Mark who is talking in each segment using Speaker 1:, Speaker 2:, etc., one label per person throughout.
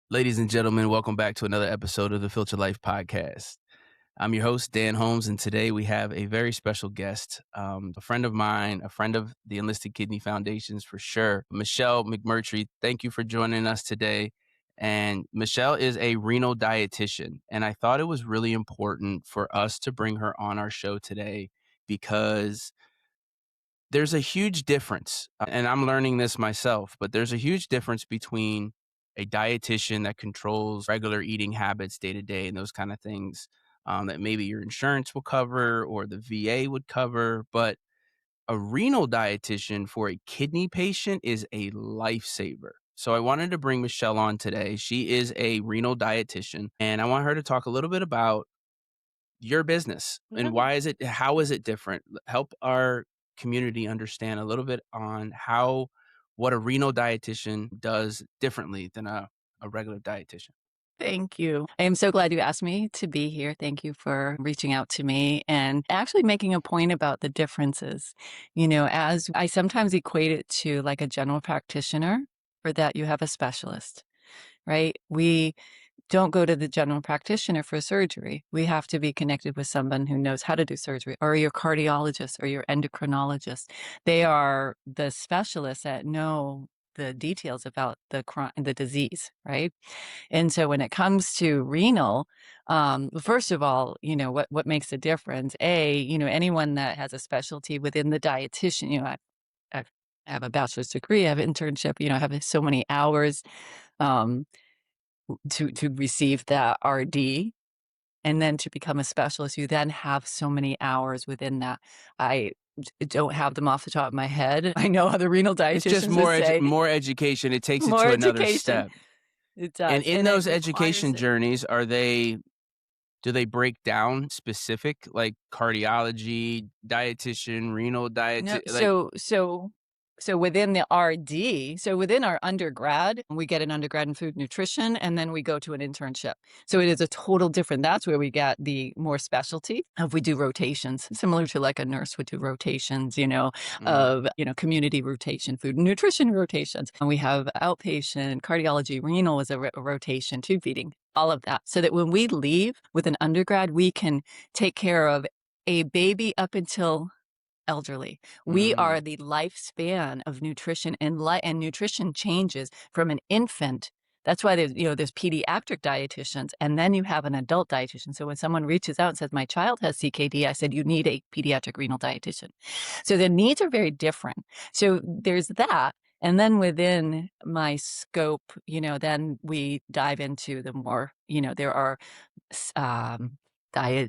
Speaker 1: Ladies and gentlemen, welcome back to another episode of the FilterLIFE Podcast. I'm your host, Dan Holmes, and today we have a very special guest, a friend of mine, a friend of the Enlisted Kidney Foundation's for sure, Michelle McMurtery. Thank you for joining us today. And Michelle is a renal dietitian, and I thought it was really important for us to bring her on our show today because there's a huge difference, and I'm learning this myself, but there's a huge difference between a dietitian that controls regular eating habits day to day and those kind of things that maybe your insurance will cover or the VA would cover. But a renal dietitian for a kidney patient is a lifesaver. So I wanted to bring Michelle on today. She is a renal dietitian, and I want her to talk a little bit about your business and how is it different? Help our community understand a little bit on what a renal dietitian does differently than a regular dietitian.
Speaker 2: Thank you. I am so glad you asked me to be here. Thank you for reaching out to me and actually making a point about the differences. As I sometimes equate it to like a general practitioner, for that you have a specialist, right? We don't go to the general practitioner for surgery. We have to be connected with someone who knows how to do surgery, or your cardiologist or your endocrinologist. They are the specialists that know the details about the disease, right? And so when it comes to renal, first of all, what makes a difference? Anyone that has a specialty within the dietitian, I have a bachelor's degree, I have an internship, I have so many hours um, to receive that RD. And then to become a specialist, you then have so many hours within that. I don't have them off the top of my head. I know other renal
Speaker 1: It's just
Speaker 2: dietitians would say
Speaker 1: more education. It takes it
Speaker 2: more
Speaker 1: to another
Speaker 2: education.
Speaker 1: step.
Speaker 2: It
Speaker 1: And
Speaker 2: does.
Speaker 1: in
Speaker 2: And it
Speaker 1: those
Speaker 2: requires
Speaker 1: education
Speaker 2: it.
Speaker 1: journeys, do they break down specific like cardiology, dietitian, renal
Speaker 2: No,
Speaker 1: like
Speaker 2: so within the RD, so within our undergrad, we get an undergrad in food nutrition, and then we go to an internship. So it is a total different. That's where we get the more specialty of we do rotations, similar to like a nurse would do rotations,
Speaker 1: mm,
Speaker 2: of community rotation, food and nutrition rotations. And we have outpatient cardiology, renal is a rotation, tube feeding, all of that, so that when we leave with an undergrad, we can take care of a baby up until elderly. We are
Speaker 1: mm,
Speaker 2: the lifespan of nutrition, and nutrition changes from an infant. That's why there's pediatric dietitians, and then you have an adult dietitian. So when someone reaches out and says, my child has CKD, I said, you need a pediatric renal dietitian. So the needs are very different. So there's that. And then within my scope, then we dive into the more, there are um,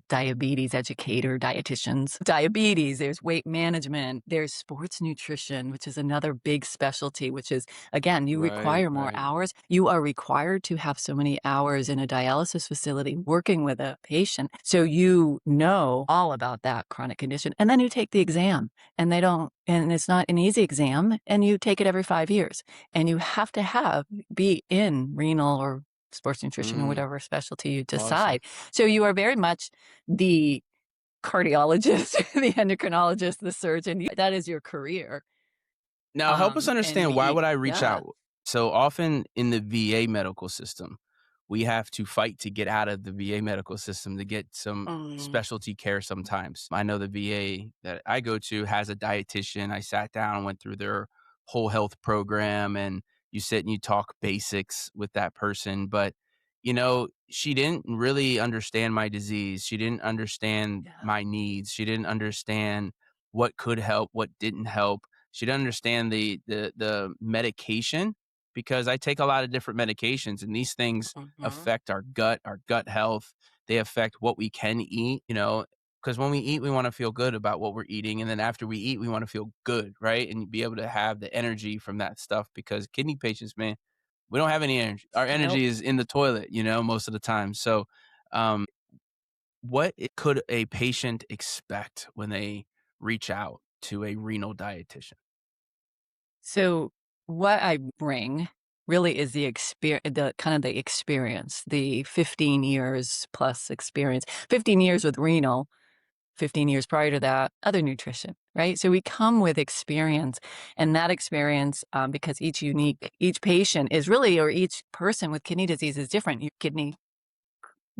Speaker 2: diabetes educator, dietitians, diabetes, there's weight management, there's sports nutrition, which is another big specialty, which is, again, you
Speaker 1: right,
Speaker 2: require more
Speaker 1: right.
Speaker 2: hours. You are required to have so many hours in a dialysis facility working with a patient. So you know all about that chronic condition. And then you take the exam, and it's not an easy exam, and you take it every 5 years. And you have to be in renal or sports nutrition or
Speaker 1: Mm,
Speaker 2: whatever specialty you
Speaker 1: awesome.
Speaker 2: decide. So you are very much the cardiologist, the endocrinologist, the surgeon. That is your career.
Speaker 1: Now, help us
Speaker 2: And
Speaker 1: understand, why would I reach
Speaker 2: yeah.
Speaker 1: out? So often in the VA medical system, we have to fight to get out of the VA medical system to get some
Speaker 2: Mm,
Speaker 1: specialty care sometimes. I know the VA that I go to has a dietitian. I sat down and went through their whole health program, and you sit and you talk basics with that person. But, she didn't really understand my disease. She didn't understand
Speaker 2: yeah.
Speaker 1: my needs. She didn't understand what could help, what didn't help. She didn't understand the medication, because I take a lot of different medications, and these things
Speaker 2: Mhm.
Speaker 1: affect our gut health. They affect what we can eat, because when we eat, we want to feel good about what we're eating. And then after we eat, we want to feel good, right? And be able to have the energy from that stuff, because kidney patients, man, we don't have any energy. Our
Speaker 2: Nope.
Speaker 1: energy is in the toilet, most of the time. So, um, could a patient expect when they reach out to a renal dietitian?
Speaker 2: So what I bring really is the experience, the 15 years plus experience, 15 years with renal, 15 years prior to that, other nutrition, right? So we come with experience, and that experience, because each patient is really, or each person with kidney disease is different. Your kidney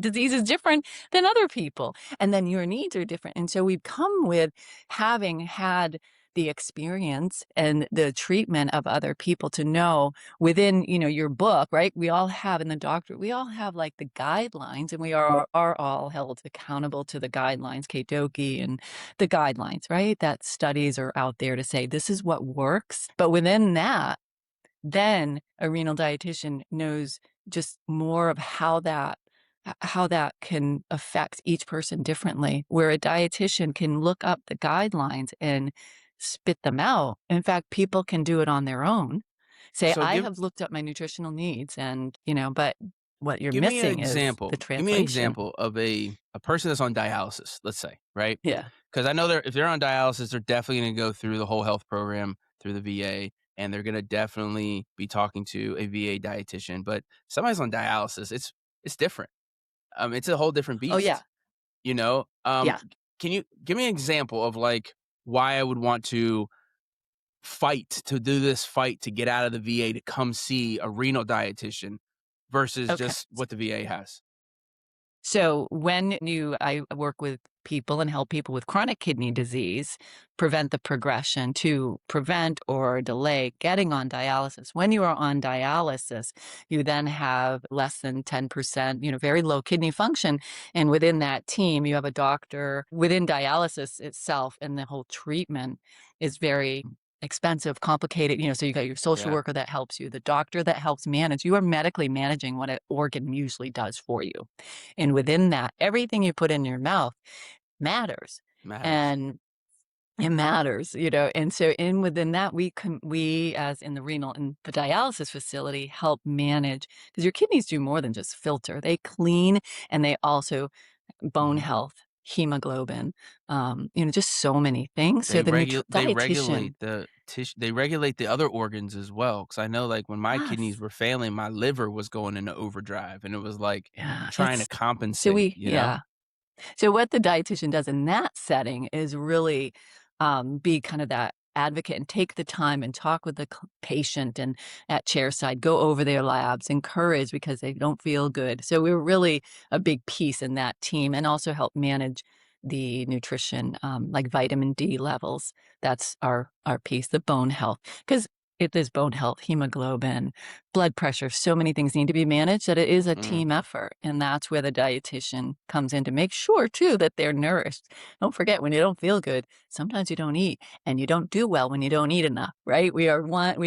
Speaker 2: disease is different than other people, and then your needs are different. And so we've come with having had the experience and the treatment of other people to know within, your book, right? We all have in the doctor, we all have like the guidelines, and we are all held accountable to the guidelines, KDOQI and the guidelines, right? That studies are out there to say this is what works. But within that, then a renal dietitian knows just more of how that can affect each person differently, where a dietitian can look up the guidelines and spit them out. In fact, people can do it on their own. Say,
Speaker 1: So
Speaker 2: I have looked up my nutritional needs, and, but what you're
Speaker 1: give me an
Speaker 2: missing is
Speaker 1: example.
Speaker 2: the
Speaker 1: Give me an
Speaker 2: translation.
Speaker 1: example of a person that's on dialysis, let's say, right?
Speaker 2: Yeah.
Speaker 1: Because I know if they're on dialysis, they're definitely going to go through the whole health program through the VA, and they're going to definitely be talking to a VA dietitian. But somebody's on dialysis, it's different. It's a whole different
Speaker 2: Oh, yeah.
Speaker 1: beast. You know,
Speaker 2: Yeah.
Speaker 1: can you give me an example of like why I would want to do this fight to get out of the VA to come see a renal dietitian versus
Speaker 2: Okay.
Speaker 1: just what the VA has?
Speaker 2: So I work with people and help people with chronic kidney disease prevent the progression to prevent or delay getting on dialysis. When you are on dialysis, you then have less than 10%, very low kidney function. And within that team, you have a doctor within dialysis itself, and the whole treatment is very expensive, complicated, so you got your social
Speaker 1: Yeah.
Speaker 2: worker that helps you, the doctor that helps manage. You are medically managing what an organ usually does for you. And within that, everything you put in your mouth matters.
Speaker 1: Matters.
Speaker 2: And it matters, and so within that, we as in the renal and the dialysis facility help manage, because your kidneys do more than just filter. They clean, and they also bone
Speaker 1: Mhm.
Speaker 2: health, hemoglobin, just so many things. So
Speaker 1: They
Speaker 2: the
Speaker 1: they
Speaker 2: dietitian.
Speaker 1: regulate the tissue. They regulate the other organs as well. Because I know, like, when my kidneys
Speaker 2: Yes.
Speaker 1: were failing, my liver was going into overdrive, and it was like
Speaker 2: Yeah.
Speaker 1: trying to
Speaker 2: So
Speaker 1: compensate, you know?
Speaker 2: yeah. So what the dietitian does in that setting is really be kind of that advocate and take the time and talk with the patient, and at chairside, go over their labs, encourage because they don't feel good. So we're really a big piece in that team, and also help manage the nutrition, like vitamin D levels. That's our piece, the bone health, because it is bone health, hemoglobin, blood pressure, so many things need to be managed that it is a
Speaker 1: Mhm.
Speaker 2: team effort. And that's where the dietitian comes in to make sure too that they're nourished. Don't forget, when you don't feel good, sometimes you don't eat, and you don't do well when you don't eat enough, right? We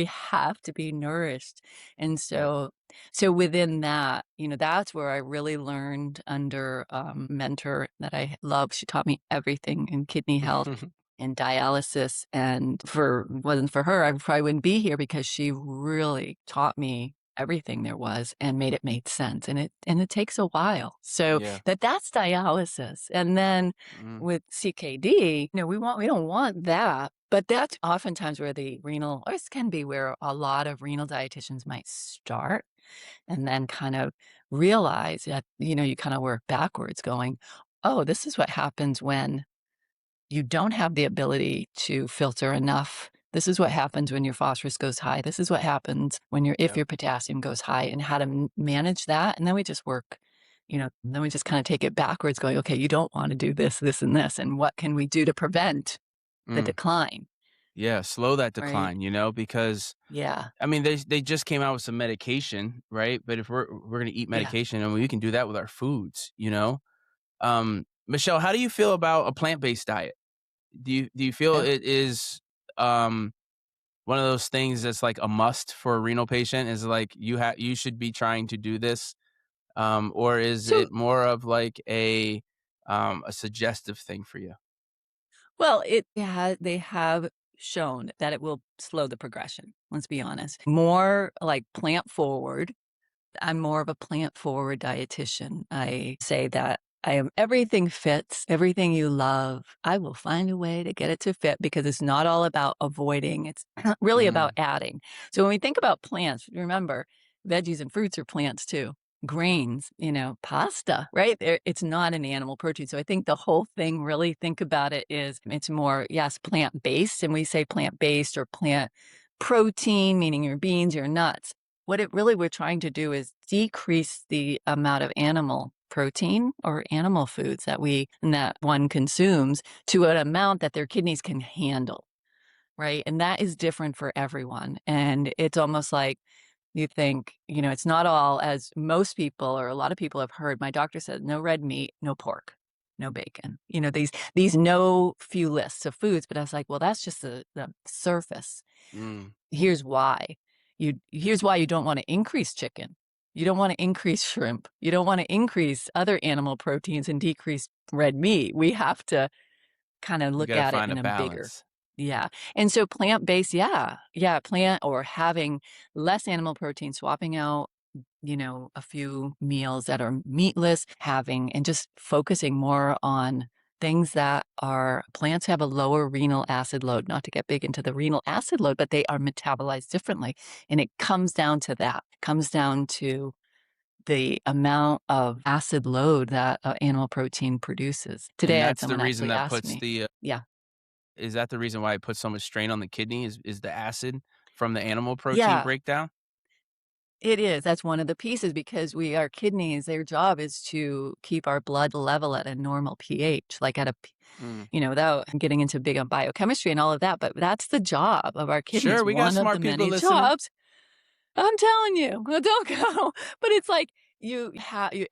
Speaker 2: have to be nourished. And
Speaker 1: Yep.
Speaker 2: so within that, that's where I really learned under mentor that I love. She taught me everything in kidney health and dialysis. And wasn't for her, I probably wouldn't be here, because she really taught me everything there was and made sense. And it takes a while. So
Speaker 1: Yeah.
Speaker 2: that's dialysis. And then
Speaker 1: Mm.
Speaker 2: with CKD, we don't want that. But that's oftentimes where the renal, or this can be where a lot of renal dietitians might start, and then kind of realize that, you kind of work backwards going, oh, this is what happens when you don't have the ability to filter enough. This is what happens when your phosphorus goes high. This is what happens when if
Speaker 1: Yep.
Speaker 2: your potassium goes high, and how to manage that. And then we just work, then we just kind of take it backwards going, okay, you don't want to do this, this, and this. And what can we do to prevent the
Speaker 1: Mm.
Speaker 2: decline?
Speaker 1: Yeah, slow that
Speaker 2: Right.
Speaker 1: decline, because
Speaker 2: Yeah.
Speaker 1: I mean, they just came out with some medication, right? But if we're gonna eat
Speaker 2: Yeah.
Speaker 1: medication, I mean, we can do that with our foods, you know? Michelle, how do you feel about a plant-based diet? Do you feel
Speaker 2: Oh,
Speaker 1: it is, um, one of those things that's like a must for a renal patient, is like you should be trying to do this, or is
Speaker 2: so,
Speaker 1: it more of like a suggestive thing for you?
Speaker 2: well, they have shown that it will slow the progression. Let's be honest. More like plant forward. I'm more of a plant forward dietitian. I say that I am everything fits, everything you love. I will find a way to get it to fit, because it's not all about avoiding. It's really about
Speaker 1: Mm,
Speaker 2: adding. So when we think about plants, remember, veggies and fruits are plants too. grains, pasta, right? It's not an animal protein. So I think the whole thing, really think about it, is it's more, yes, plant-based. And we say plant-based or plant protein, meaning your beans, your nuts. What we're trying to do is decrease the amount of animal protein or animal foods that one consumes to an amount that their kidneys can handle, right? And that is different for everyone. And it's almost like you think, it's not all, as most people or a lot of people have heard. My doctor said no red meat, no pork, no bacon. These no few lists of foods. But I was like, well, that's just the surface.
Speaker 1: Mm.
Speaker 2: Here's why. Here's why you don't want to increase chicken. You don't want to increase shrimp. You don't want to increase other animal proteins and decrease red meat. We have to kind of
Speaker 1: You
Speaker 2: look
Speaker 1: got to
Speaker 2: at it
Speaker 1: find a
Speaker 2: in a bigger.
Speaker 1: balance.
Speaker 2: Yeah. And so plant-based, yeah, plant, or having less animal protein, swapping out, a few meals that are meatless, and just focusing more on things that are plants have a lower renal acid load, not to get big into the renal acid load, but they are metabolized differently. And it comes down to that, comes down to the amount of acid load that animal protein produces.
Speaker 1: And
Speaker 2: Today, I had
Speaker 1: that's the
Speaker 2: someone
Speaker 1: reason
Speaker 2: actually
Speaker 1: that
Speaker 2: ask
Speaker 1: puts
Speaker 2: me,
Speaker 1: the
Speaker 2: yeah,
Speaker 1: is that the reason why it puts so much strain on the kidney is the acid from the animal protein
Speaker 2: yeah,
Speaker 1: breakdown?
Speaker 2: it is. That's one of the pieces, because our kidneys, their job is to keep our blood level at a normal pH, like at
Speaker 1: Mm.
Speaker 2: without getting into big on biochemistry and all of that. But that's the job of our kidneys.
Speaker 1: Sure, we got
Speaker 2: One of the
Speaker 1: smart people
Speaker 2: many
Speaker 1: listening.
Speaker 2: jobs. I'm telling you, well, don't go. But it's like you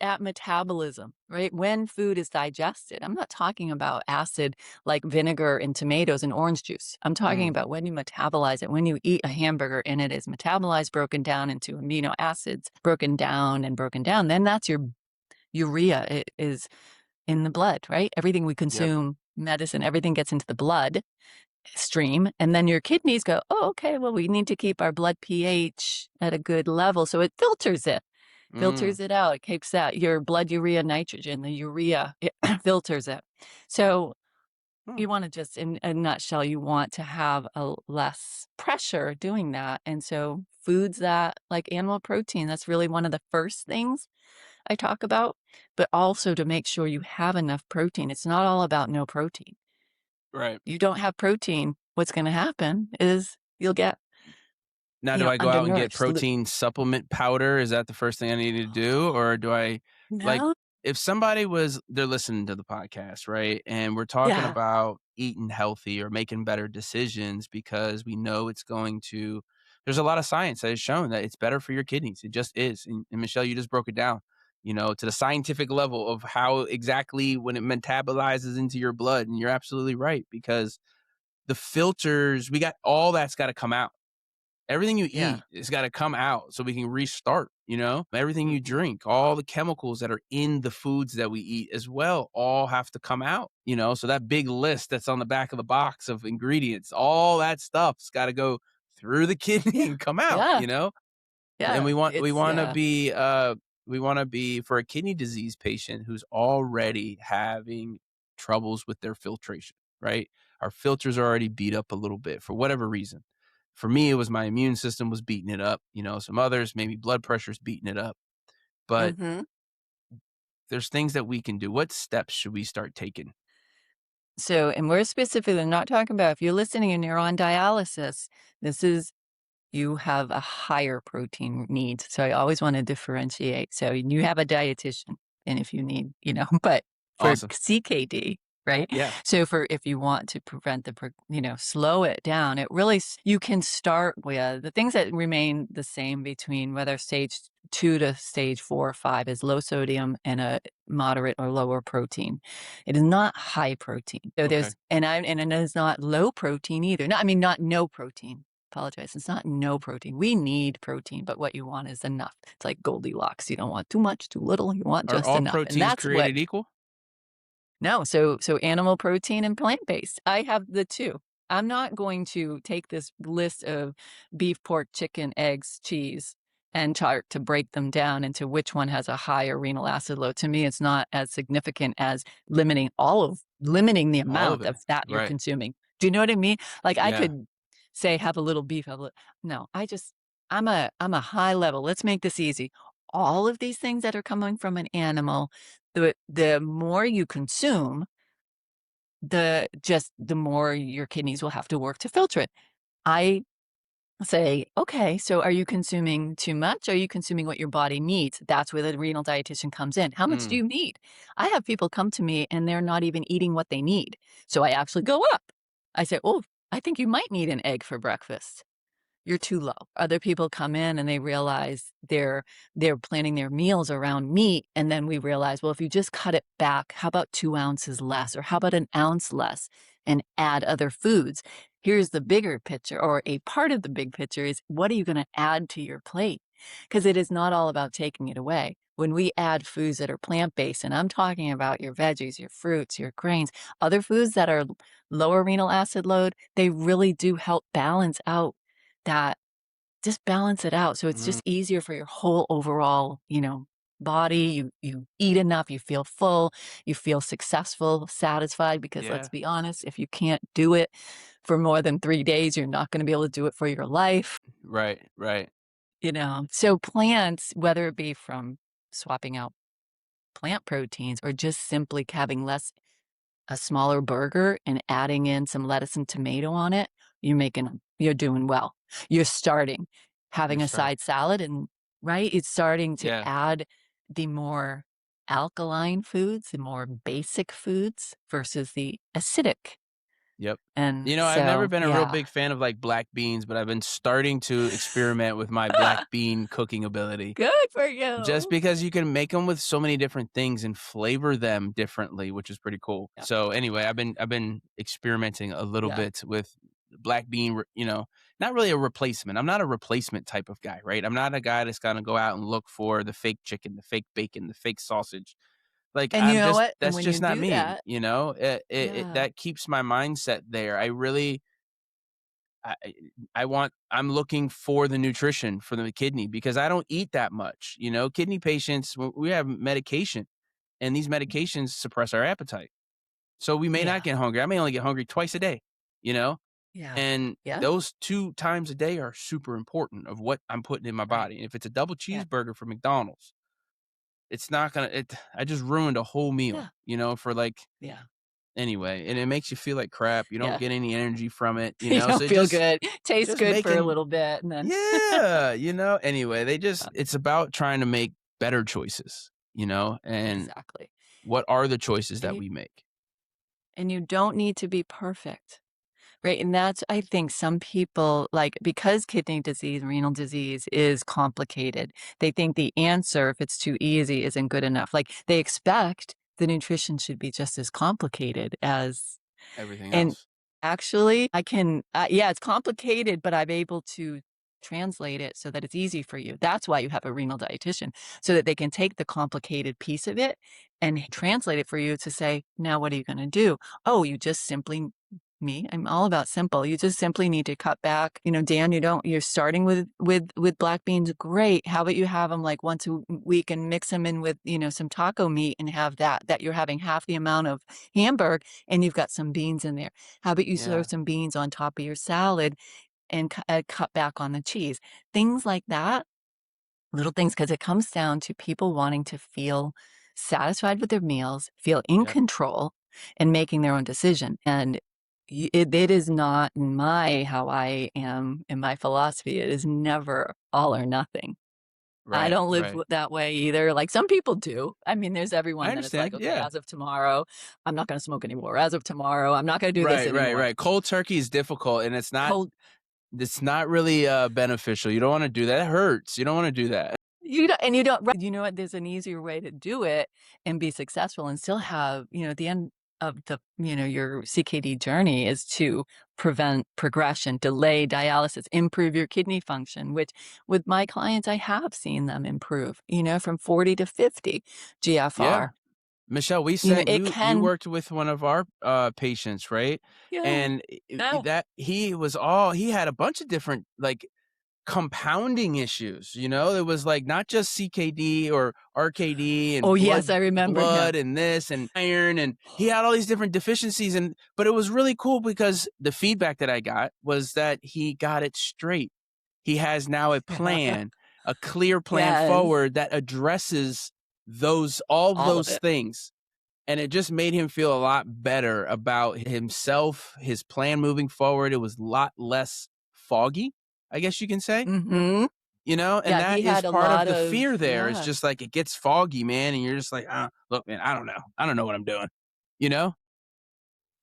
Speaker 2: at metabolism, right? When food is digested. I'm not talking about acid like vinegar in tomatoes and orange juice. I'm talking
Speaker 1: Mm.
Speaker 2: about when you metabolize it, when you eat a hamburger and it is metabolized, broken down into amino acids, broken down and broken down, then that's your urea. It is in the blood, right? Everything we
Speaker 1: Yep.
Speaker 2: consume, medicine, everything gets into the blood stream, and then your kidneys go, oh, okay, well, we need to keep our blood pH at a good level. So it
Speaker 1: Mm.
Speaker 2: filters it out. It keeps that your blood urea nitrogen, the urea, it filters it. So
Speaker 1: Hmm.
Speaker 2: you want to just, in a nutshell, you want to have a less pressure doing that. And so foods that like animal protein, that's really one of the first things I talk about, but also to make sure you have enough protein. It's not all about no protein.
Speaker 1: Right.
Speaker 2: You don't have protein, what's going to happen is you'll get,
Speaker 1: Now, do I go out and get
Speaker 2: undernourished.
Speaker 1: protein supplement powder? Is that the first thing I need to do? Or do I like
Speaker 2: No?
Speaker 1: if somebody they're listening to the podcast, right? And we're talking
Speaker 2: Yeah.
Speaker 1: about eating healthy or making better decisions because we know there's a lot of science that has shown that it's better for your kidneys. It just is. And Michelle, you just broke it down, to the scientific level of how exactly when it metabolizes into your blood. And you're absolutely right, because the filters, all that's got to come out. Everything you
Speaker 2: Yeah.
Speaker 1: eat has got to come out so we can restart, everything you
Speaker 2: Mhm.
Speaker 1: drink, all the chemicals that are in the foods that we eat as well, all have to come out, so that big list that's on the back of the box of ingredients, all that stuff's got to go through the kidney
Speaker 2: Yeah.
Speaker 1: and come out,
Speaker 2: Yeah.
Speaker 1: and
Speaker 2: Yeah.
Speaker 1: we
Speaker 2: It's
Speaker 1: want to
Speaker 2: yeah.
Speaker 1: be for a kidney disease patient who's already having troubles with their filtration, right? Our filters are already beat up a little bit for whatever reason. For me, it was my immune system was beating it up. Some others, maybe blood pressure's beating it up. But
Speaker 2: Mhm.
Speaker 1: there's things that we can do. What steps should we start taking?
Speaker 2: So, and we're specifically not talking about if you're listening and you're on dialysis, this is you have a higher protein needs. So I always want to differentiate. So you have a dietitian, and if you need, but for
Speaker 1: Awesome.
Speaker 2: CKD, right?
Speaker 1: Yeah.
Speaker 2: So if you want to prevent slow it down, you can start with the things that remain the same between whether stage 2 to stage 4 or 5 is low sodium and a moderate or lower protein. It is not high protein. So
Speaker 1: Okay.
Speaker 2: and it is not low protein either. No, I mean, not no protein. Apologize. It's not no protein. We need protein, but what you want is enough. It's like Goldilocks. You don't want too much, too little. You want
Speaker 1: Are
Speaker 2: just
Speaker 1: all
Speaker 2: enough. And
Speaker 1: proteins
Speaker 2: that's what,
Speaker 1: created equal?
Speaker 2: no. So animal protein and plant-based. I have the two. I'm not going to take this list of beef, pork, chicken, eggs, cheese, and chart to break them down into which one has a higher renal acid load. To me, it's not as significant as limiting the
Speaker 1: All of
Speaker 2: amount
Speaker 1: it.
Speaker 2: of fat you're
Speaker 1: Right.
Speaker 2: consuming. Do you know what I mean? Like I
Speaker 1: Yeah.
Speaker 2: could say have a little beef, no, I'm a high level. Let's make this easy. all of these things that are coming from an animal, the more you consume, the more your kidneys will have to work to filter it. I say, okay, so are you consuming too much? Are you consuming what your body needs? That's where the renal dietitian comes in. How much do
Speaker 1: Mm,
Speaker 2: you need? I have people come to me and they're not even eating what they need. So I actually go up. I say, oh, I think you might need an egg for breakfast. You're too low. Other people come in and they realize they're planning their meals around meat, and then we realize, well, if you just cut it back, how about 2 ounces less, or how about an ounce less, and add other foods? Here's the bigger picture, or a part of the big picture is, what are you going to add to your plate? Because it is not all about taking it away. When we add foods that are plant-based, and I'm talking about your veggies, your fruits, your grains, other foods that are lower renal acid load, they really do help balance out that, just balance it out, so it's
Speaker 1: mm,
Speaker 2: just easier for your whole overall, body. You eat enough, you feel full, you feel successful, satisfied, because let's
Speaker 1: yeah.
Speaker 2: be honest, if you can't do it for more than 3 days, you're not gonna be able to do it for your life,
Speaker 1: Right. Right.
Speaker 2: So plants, whether it be from swapping out plant proteins or just simply having a smaller burger and adding in some lettuce and tomato on it, you're doing well. You're starting.
Speaker 1: You're
Speaker 2: Having a
Speaker 1: starting.
Speaker 2: side salad, and right? It's starting to
Speaker 1: Yeah.
Speaker 2: add the more alkaline foods, the more basic foods versus the acidic.
Speaker 1: Yep.
Speaker 2: And
Speaker 1: I've never
Speaker 2: so,
Speaker 1: been a real
Speaker 2: yeah.
Speaker 1: big fan of like black beans, but I've been starting to experiment with my black bean cooking ability.
Speaker 2: Good for
Speaker 1: Just
Speaker 2: you.
Speaker 1: because you can make them with so many different things and flavor them differently, which is pretty cool.
Speaker 2: Yeah.
Speaker 1: So anyway, I've been experimenting a little
Speaker 2: Yeah.
Speaker 1: bit with black bean, not really a replacement. I'm not a replacement type of guy, right? I'm not a guy that's gonna go out and look for the fake chicken, the fake bacon, the fake sausage. Like,
Speaker 2: And you know what? And
Speaker 1: that's
Speaker 2: when you
Speaker 1: just not
Speaker 2: do
Speaker 1: me,
Speaker 2: that, yeah.
Speaker 1: that keeps my mindset there. I I'm looking for the nutrition for the kidney because I don't eat that much. Kidney patients, we have medication, and these medications suppress our appetite. So we may not
Speaker 2: Yeah.
Speaker 1: get hungry. I may only get hungry twice a day, you know?
Speaker 2: Yeah.
Speaker 1: And
Speaker 2: Yeah.
Speaker 1: those 2 times a day are super important of what I'm putting in my
Speaker 2: Right.
Speaker 1: body. And if it's a double
Speaker 2: Yeah.
Speaker 1: cheeseburger from McDonald's, it's not gonna it I just ruined a whole meal,
Speaker 2: Yeah.
Speaker 1: for like
Speaker 2: Yeah.
Speaker 1: anyway, and it makes you feel like crap. You don't
Speaker 2: Yeah.
Speaker 1: get any energy from it,
Speaker 2: You
Speaker 1: so
Speaker 2: don't
Speaker 1: it
Speaker 2: feel good. Tastes
Speaker 1: just
Speaker 2: good for a
Speaker 1: making
Speaker 2: little bit, and then
Speaker 1: yeah, anyway,
Speaker 2: uh,
Speaker 1: it's about trying to make better choices, and
Speaker 2: exactly.
Speaker 1: what are the choices
Speaker 2: And
Speaker 1: that
Speaker 2: you
Speaker 1: we make?
Speaker 2: and you don't need to be perfect, right? And that's, I think, some people, like, because kidney disease, renal disease is complicated, they think the answer, if it's too easy, isn't good enough. Like, they expect the nutrition should be just as complicated as.
Speaker 1: Everything
Speaker 2: And
Speaker 1: else.
Speaker 2: actually, yeah, it's complicated, but I'm able to translate it so that it's easy for you. That's why you have a renal dietitian, so that they can take the complicated piece of it and translate it for you to say, now what are you going to do? Oh, you just simply, I'm all about simple. You just simply need to cut back. Dan, you're starting with black beans. Great. How about you have them like once a week and mix them in with, some taco meat, and have that you're having half the amount of hamburger, and you've got some beans in there. How about you throw
Speaker 1: Yeah,
Speaker 2: some beans on top of your salad and cut back on the cheese? Things like that, little things, because it comes down to people wanting to feel satisfied with their meals, feel in
Speaker 1: yep,
Speaker 2: control, and making their own decision. And it is not how I am in my philosophy. It is never all or nothing. I
Speaker 1: right,
Speaker 2: don't live
Speaker 1: right.
Speaker 2: that way either. Like, some people do. I mean, there's
Speaker 1: I
Speaker 2: everyone that it's like,
Speaker 1: understand,
Speaker 2: okay,
Speaker 1: yeah.
Speaker 2: as of tomorrow, I'm not going to smoke anymore. As of tomorrow, I'm not going to do this
Speaker 1: Right, right,
Speaker 2: anymore.
Speaker 1: right. Cold turkey is difficult, and
Speaker 2: Cold.
Speaker 1: it's not really, beneficial. You don't wanna do that. It hurts. You don't wanna do that.
Speaker 2: You don't, right, you know what? There's an easier way to do it and be successful and still have, at the end of your CKD journey, is to prevent progression, delay dialysis, improve your kidney function, which with my clients, I have seen them improve, from 40 to 50
Speaker 1: Yeah.
Speaker 2: GFR.
Speaker 1: Michelle, we sent
Speaker 2: It
Speaker 1: you
Speaker 2: can,
Speaker 1: worked with one of our, patients, right?
Speaker 2: yeah,
Speaker 1: And
Speaker 2: no.
Speaker 1: that he had a bunch of different, like, compounding issues, It was, like, not just CKD or RKD
Speaker 2: Oh,
Speaker 1: and
Speaker 2: yes, I remember him.
Speaker 1: blood and this and iron, and he had all these different deficiencies, but it was really cool because the feedback that I got was that he got it straight. He has now a
Speaker 2: Yeah.
Speaker 1: plan a clear plan
Speaker 2: Yes.
Speaker 1: forward that addresses all of
Speaker 2: All of
Speaker 1: those
Speaker 2: it.
Speaker 1: things. And it just made him feel a lot better about himself, his plan moving forward. It was a lot less foggy, I guess you can say.
Speaker 2: Mm-hmm.
Speaker 1: And
Speaker 2: Yeah, he
Speaker 1: that is
Speaker 2: had a
Speaker 1: part of
Speaker 2: lot
Speaker 1: the
Speaker 2: of,
Speaker 1: fear there. It's
Speaker 2: yeah.
Speaker 1: just like it gets foggy, man. And you're just like, look, man, I don't know. I don't know what I'm doing, you know?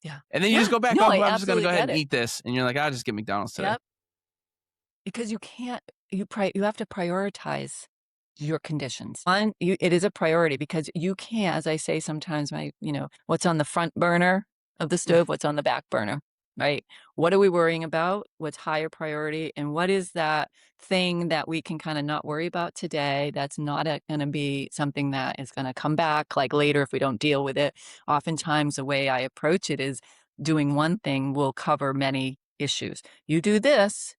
Speaker 2: Yeah.
Speaker 1: And then you just
Speaker 2: Yeah.
Speaker 1: go back
Speaker 2: No,
Speaker 1: off,
Speaker 2: I
Speaker 1: I'm just going to
Speaker 2: absolutely
Speaker 1: go ahead
Speaker 2: get
Speaker 1: and
Speaker 2: it.
Speaker 1: eat this. And you're like, I'll just get McDonald's today.
Speaker 2: Yep. Because you can't, you have to prioritize your conditions. It is a priority because you can't, as I say sometimes, what's on the front burner of the stove, what's on the back burner, right? What are we worrying about? What's higher priority? And what is that thing that we can kind of not worry about today that's not going to be something that is going to come back like later if we don't deal with it? Oftentimes, the way I approach it is doing one thing will cover many issues. You do this,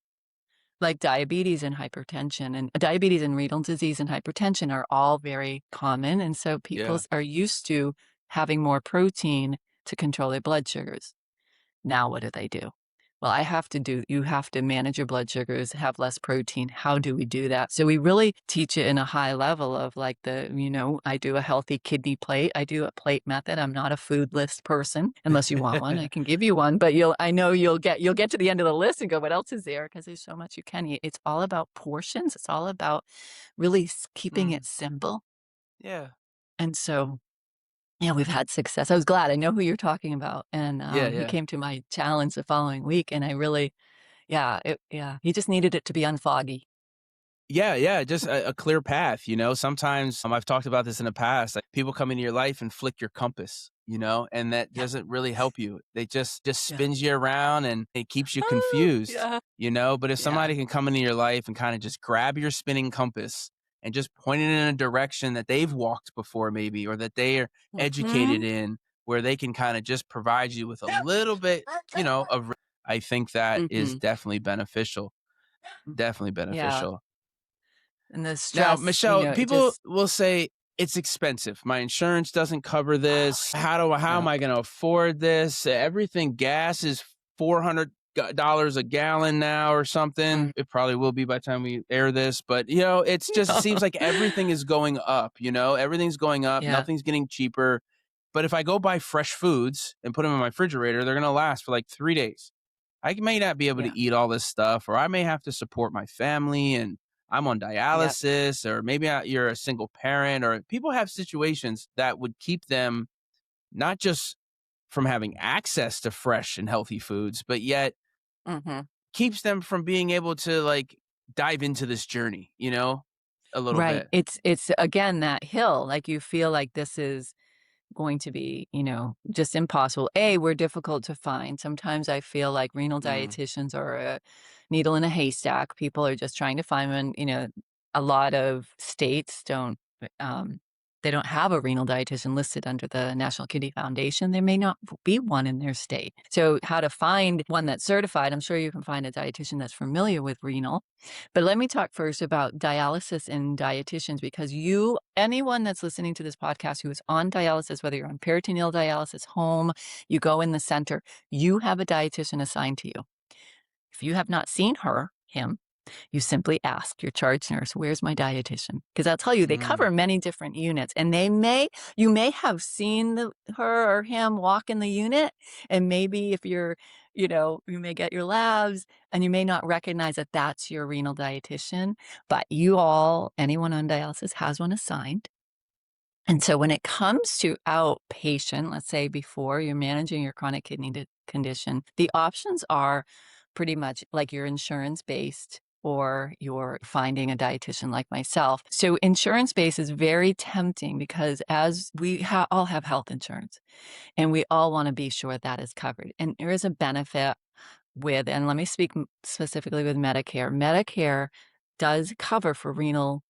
Speaker 2: like diabetes and hypertension, and diabetes and renal disease and hypertension are all very common. And so people
Speaker 1: Yeah.
Speaker 2: are used to having more protein to control their blood sugars. Now, what do? Well, you have to manage your blood sugars, have less protein. How do we do that? So we really teach it in a high level of like I do a healthy kidney plate. I do a plate method. I'm not a food list person unless you want one. I can give you one, but I know you'll get to the end of the list and go, what else is there? Because there's so much you can eat. It's all about portions. It's all about really keeping it
Speaker 1: Mm,
Speaker 2: simple.
Speaker 1: yeah.
Speaker 2: And so yeah, we've had success. I was glad. I know who you're talking about. And
Speaker 1: Yeah.
Speaker 2: he
Speaker 1: Yeah.
Speaker 2: came to my challenge the following week, and I really, he just needed it to be unfoggy.
Speaker 1: Yeah, yeah, just a clear path. Sometimes I've talked about this in the past. Like people come into your life and flick your compass, and that
Speaker 2: Yeah,
Speaker 1: doesn't really help you. They just
Speaker 2: yeah.
Speaker 1: spins you around and it keeps you
Speaker 2: Oh,
Speaker 1: confused.
Speaker 2: yeah,
Speaker 1: But if
Speaker 2: yeah.
Speaker 1: somebody can come into your life and kind of just grab your spinning compass and just point it in a direction that they've walked before, maybe, or that they are educated
Speaker 2: Mhm.
Speaker 1: in, where they can kind of just provide you with a little bit, I think that is
Speaker 2: Mhm.
Speaker 1: definitely beneficial. Definitely
Speaker 2: Yeah,
Speaker 1: beneficial.
Speaker 2: and the
Speaker 1: Now,
Speaker 2: stress,
Speaker 1: Michelle,
Speaker 2: it
Speaker 1: people
Speaker 2: just
Speaker 1: will say it's expensive. My insurance doesn't cover
Speaker 2: oh,
Speaker 1: this. How am
Speaker 2: yeah.
Speaker 1: I going to afford this? Everything gas is $400 a gallon now or something.
Speaker 2: Mm.
Speaker 1: It probably will be by the time we air this, but it seems like everything is going up. Everything's going up,
Speaker 2: Yeah.
Speaker 1: nothing's getting cheaper. But if I go buy fresh foods and put them in my refrigerator, they're going to last for like 3 days. I may not be able
Speaker 2: Yeah.
Speaker 1: to eat all this stuff, or I may have to support my family and I'm on
Speaker 2: Yeah.
Speaker 1: dialysis, or maybe you're a single parent, or people have situations that would keep them not just from having access to fresh and healthy foods, but yet
Speaker 2: Mhm.
Speaker 1: keeps them from being able to like dive into this journey, a little
Speaker 2: Right.
Speaker 1: bit.
Speaker 2: It's again that hill, like you feel like this is going to be, just impossible. We're difficult to find. Sometimes I feel like renal
Speaker 1: Mm,
Speaker 2: dietitians are a needle in a haystack. People are just trying to find one. A lot of states um, they don't have a renal dietitian listed under the National Kidney Foundation. There may not be one in their state. So how to find one that's certified? I'm sure you can find a dietitian that's familiar with renal. But let me talk first about dialysis and dietitians, because anyone that's listening to this podcast who is on dialysis, whether you're on peritoneal dialysis, home, you go in the center, you have a dietitian assigned to you. If you have not seen him, you simply ask your charge nurse, where's my dietitian? Because I'll tell you, they
Speaker 1: mm,
Speaker 2: cover many different units, and you may have seen her or him walk in the unit. And maybe if you may get your labs and you may not recognize that that's your renal dietitian, but anyone on dialysis has one assigned. And so when it comes to outpatient, let's say before you're managing your chronic kidney condition, the options are pretty much like your insurance based or you're finding a dietitian like myself. So insurance based is very tempting because as we all have health insurance and we all want to be sure that is covered. And there is a benefit and let me speak specifically with Medicare. Medicare does cover for a renal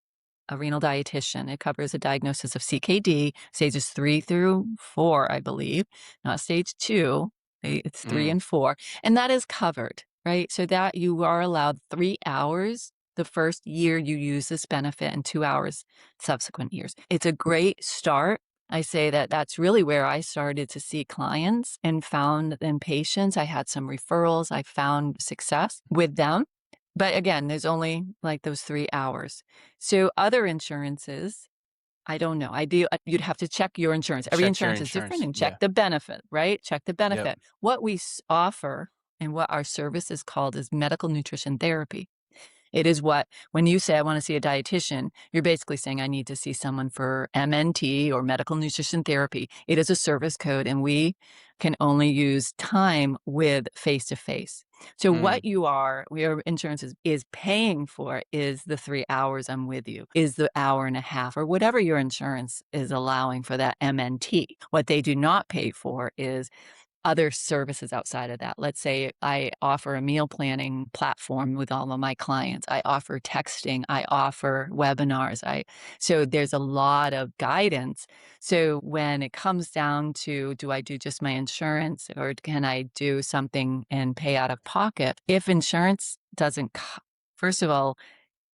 Speaker 2: dietitian. It covers a diagnosis of CKD, stages 3 through 4, I believe, not stage 2. It's 3
Speaker 1: mm.
Speaker 2: and 4. And that is covered, right? So that you are allowed 3 hours the first year you use this benefit and 2 hours subsequent years. It's a great start. I say that that's really where I started to see clients and found in patients. I had some referrals. I found success with them. But again, there's only like those 3 hours. So other insurances, I don't know. You'd have to check your insurance. Every
Speaker 1: Check your
Speaker 2: insurance is different,
Speaker 1: insurance.
Speaker 2: and check
Speaker 1: Yeah.
Speaker 2: the benefit, right? Check the
Speaker 1: Yep.
Speaker 2: benefit. What we offer and what our service is called is medical nutrition therapy. It is what, when you say, I want to see a dietitian, you're basically saying, I need to see someone for MNT or medical nutrition therapy. It is a service code, and we can only use time with face to face. So,
Speaker 1: Mm.
Speaker 2: what your insurance is paying for is the 3 hours I'm with you, is the hour and a half, or whatever your insurance is allowing for that MNT. What they do not pay for is other services outside of that. Let's say I offer a meal planning platform with all of my clients. I offer texting. I offer webinars. So there's a lot of guidance. So when it comes down to, do I do just my insurance or can I do something and pay out of pocket? If insurance doesn't, first of all,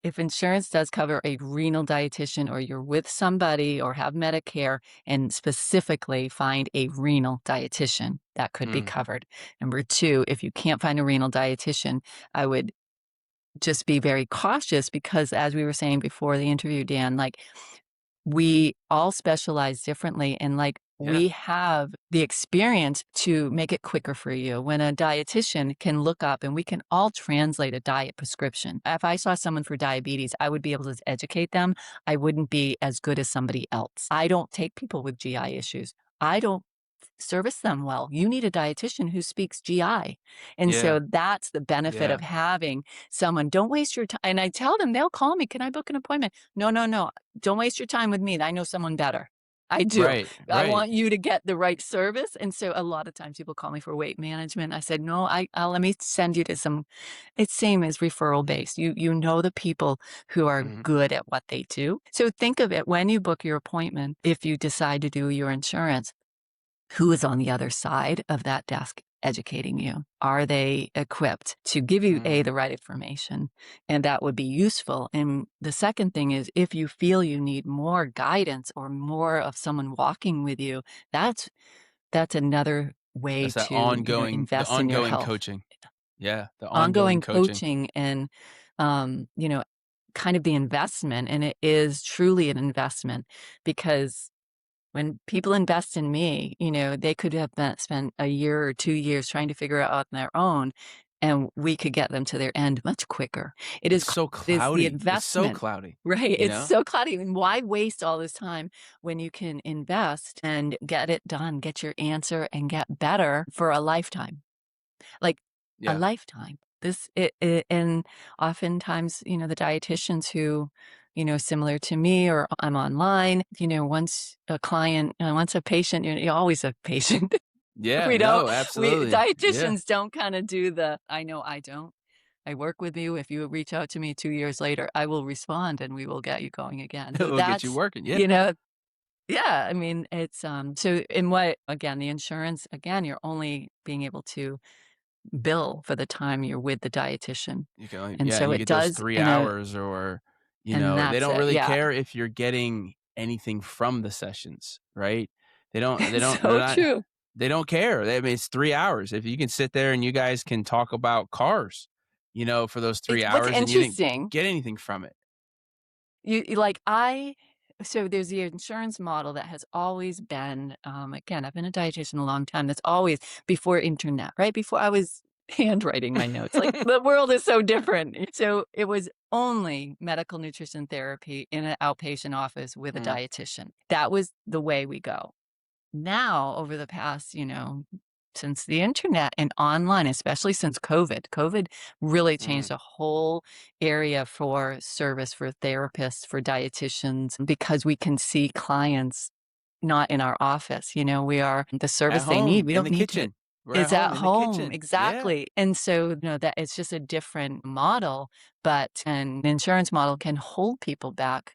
Speaker 2: if insurance does cover a renal dietitian or you're with somebody or have Medicare and specifically find a renal dietitian, that could be
Speaker 1: Mm.
Speaker 2: covered. Number two, if you can't find a renal dietitian, I would just be very cautious because as we were saying before the interview, Dan, like we all specialize differently and like
Speaker 1: Yeah.
Speaker 2: we have the experience to make it quicker for you. When a dietitian can look up and we can all translate a diet prescription. If I saw someone for diabetes, I would be able to educate them. I wouldn't be as good as somebody else. I don't take people with GI issues. I don't service them well. You need a dietitian who speaks GI. And
Speaker 1: Yeah.
Speaker 2: so that's the benefit
Speaker 1: Yeah.
Speaker 2: of having someone. Don't waste your time. And I tell them, they'll call me. Can I book an appointment? No, no, no. Don't waste your time with me. I know someone better. I do.
Speaker 1: Right.
Speaker 2: I
Speaker 1: Right.
Speaker 2: want you to get the right service. And so a lot of times people call me for weight management. I said, no, let me send you to some, it's same as referral based. You know the people who are
Speaker 1: Mhm.
Speaker 2: good at what they do. So think of it when you book your appointment, if you decide to do your insurance, who is on the other side of that desk educating you? Are they equipped to give you
Speaker 1: Mm.
Speaker 2: the right information? And that would be useful. And the second thing is if you feel you need more guidance or more of someone walking with you, that's another way
Speaker 1: That's that
Speaker 2: to,
Speaker 1: the
Speaker 2: invest in your
Speaker 1: ongoing
Speaker 2: health.
Speaker 1: coaching. Yeah. The ongoing
Speaker 2: Ongoing
Speaker 1: coaching.
Speaker 2: coaching and, kind of the investment. And it is truly an investment because when people invest in me, they could have spent a year or 2 years trying to figure it out on their own, and we could get them to their end much quicker. It
Speaker 1: It's
Speaker 2: is
Speaker 1: so
Speaker 2: it is the
Speaker 1: cloudy. It's so
Speaker 2: investment.
Speaker 1: cloudy,
Speaker 2: Right,
Speaker 1: you
Speaker 2: it's
Speaker 1: know?
Speaker 2: so cloudy, and why waste all this time when you can invest and get it done, get your answer, and get better for a lifetime? Like, a
Speaker 1: Yeah.
Speaker 2: lifetime. And oftentimes, the dietitians who, similar to me or I'm online, once a patient, you're always a patient.
Speaker 1: Yeah.
Speaker 2: We don't
Speaker 1: No,
Speaker 2: we
Speaker 1: absolutely. Yeah.
Speaker 2: dietitians don't kinda do the, I know I don't. I work with you. If you reach out to me 2 years later, I will respond and we will get you going again. So
Speaker 1: We'll get you
Speaker 2: that's,
Speaker 1: working. Yeah.
Speaker 2: you know yeah, I mean, it's, so in what again, the insurance, again, you're only being able to bill for the time you're with the dietitian.
Speaker 1: You can only
Speaker 2: And
Speaker 1: yeah,
Speaker 2: so
Speaker 1: and you
Speaker 2: it
Speaker 1: get those
Speaker 2: does
Speaker 1: 3 hours or,
Speaker 2: and
Speaker 1: they
Speaker 2: that's
Speaker 1: don't
Speaker 2: it,
Speaker 1: really
Speaker 2: yeah.
Speaker 1: care if you're getting anything from the sessions, right? They're
Speaker 2: So
Speaker 1: not
Speaker 2: true.
Speaker 1: they don't care. I mean, it's 3 hours. If you can sit there and you guys can talk about cars, for those 3
Speaker 2: It's what's
Speaker 1: hours and you didn't
Speaker 2: interesting,
Speaker 1: get anything from it.
Speaker 2: you like, so there's the insurance model that has always been, again, I've been a dietitian a long time, that's always before internet, right? Before I was handwriting my notes, like, the world is so different. So it was only medical nutrition therapy in an outpatient office with a
Speaker 1: Mm,
Speaker 2: dietitian. That was the way we go. Now, over the past, since the internet and online, especially since COVID really
Speaker 1: mm.
Speaker 2: changed a whole area for service for therapists, for dietitians, because we can see clients not in our office. We are the
Speaker 1: At
Speaker 2: service they need.
Speaker 1: home,
Speaker 2: We
Speaker 1: in
Speaker 2: don't
Speaker 1: the
Speaker 2: need to.
Speaker 1: kitchen. We're at
Speaker 2: It's
Speaker 1: home
Speaker 2: at
Speaker 1: in the
Speaker 2: home,
Speaker 1: kitchen. Yeah.
Speaker 2: exactly. And so, that it's just a different model, but an insurance model can hold people back.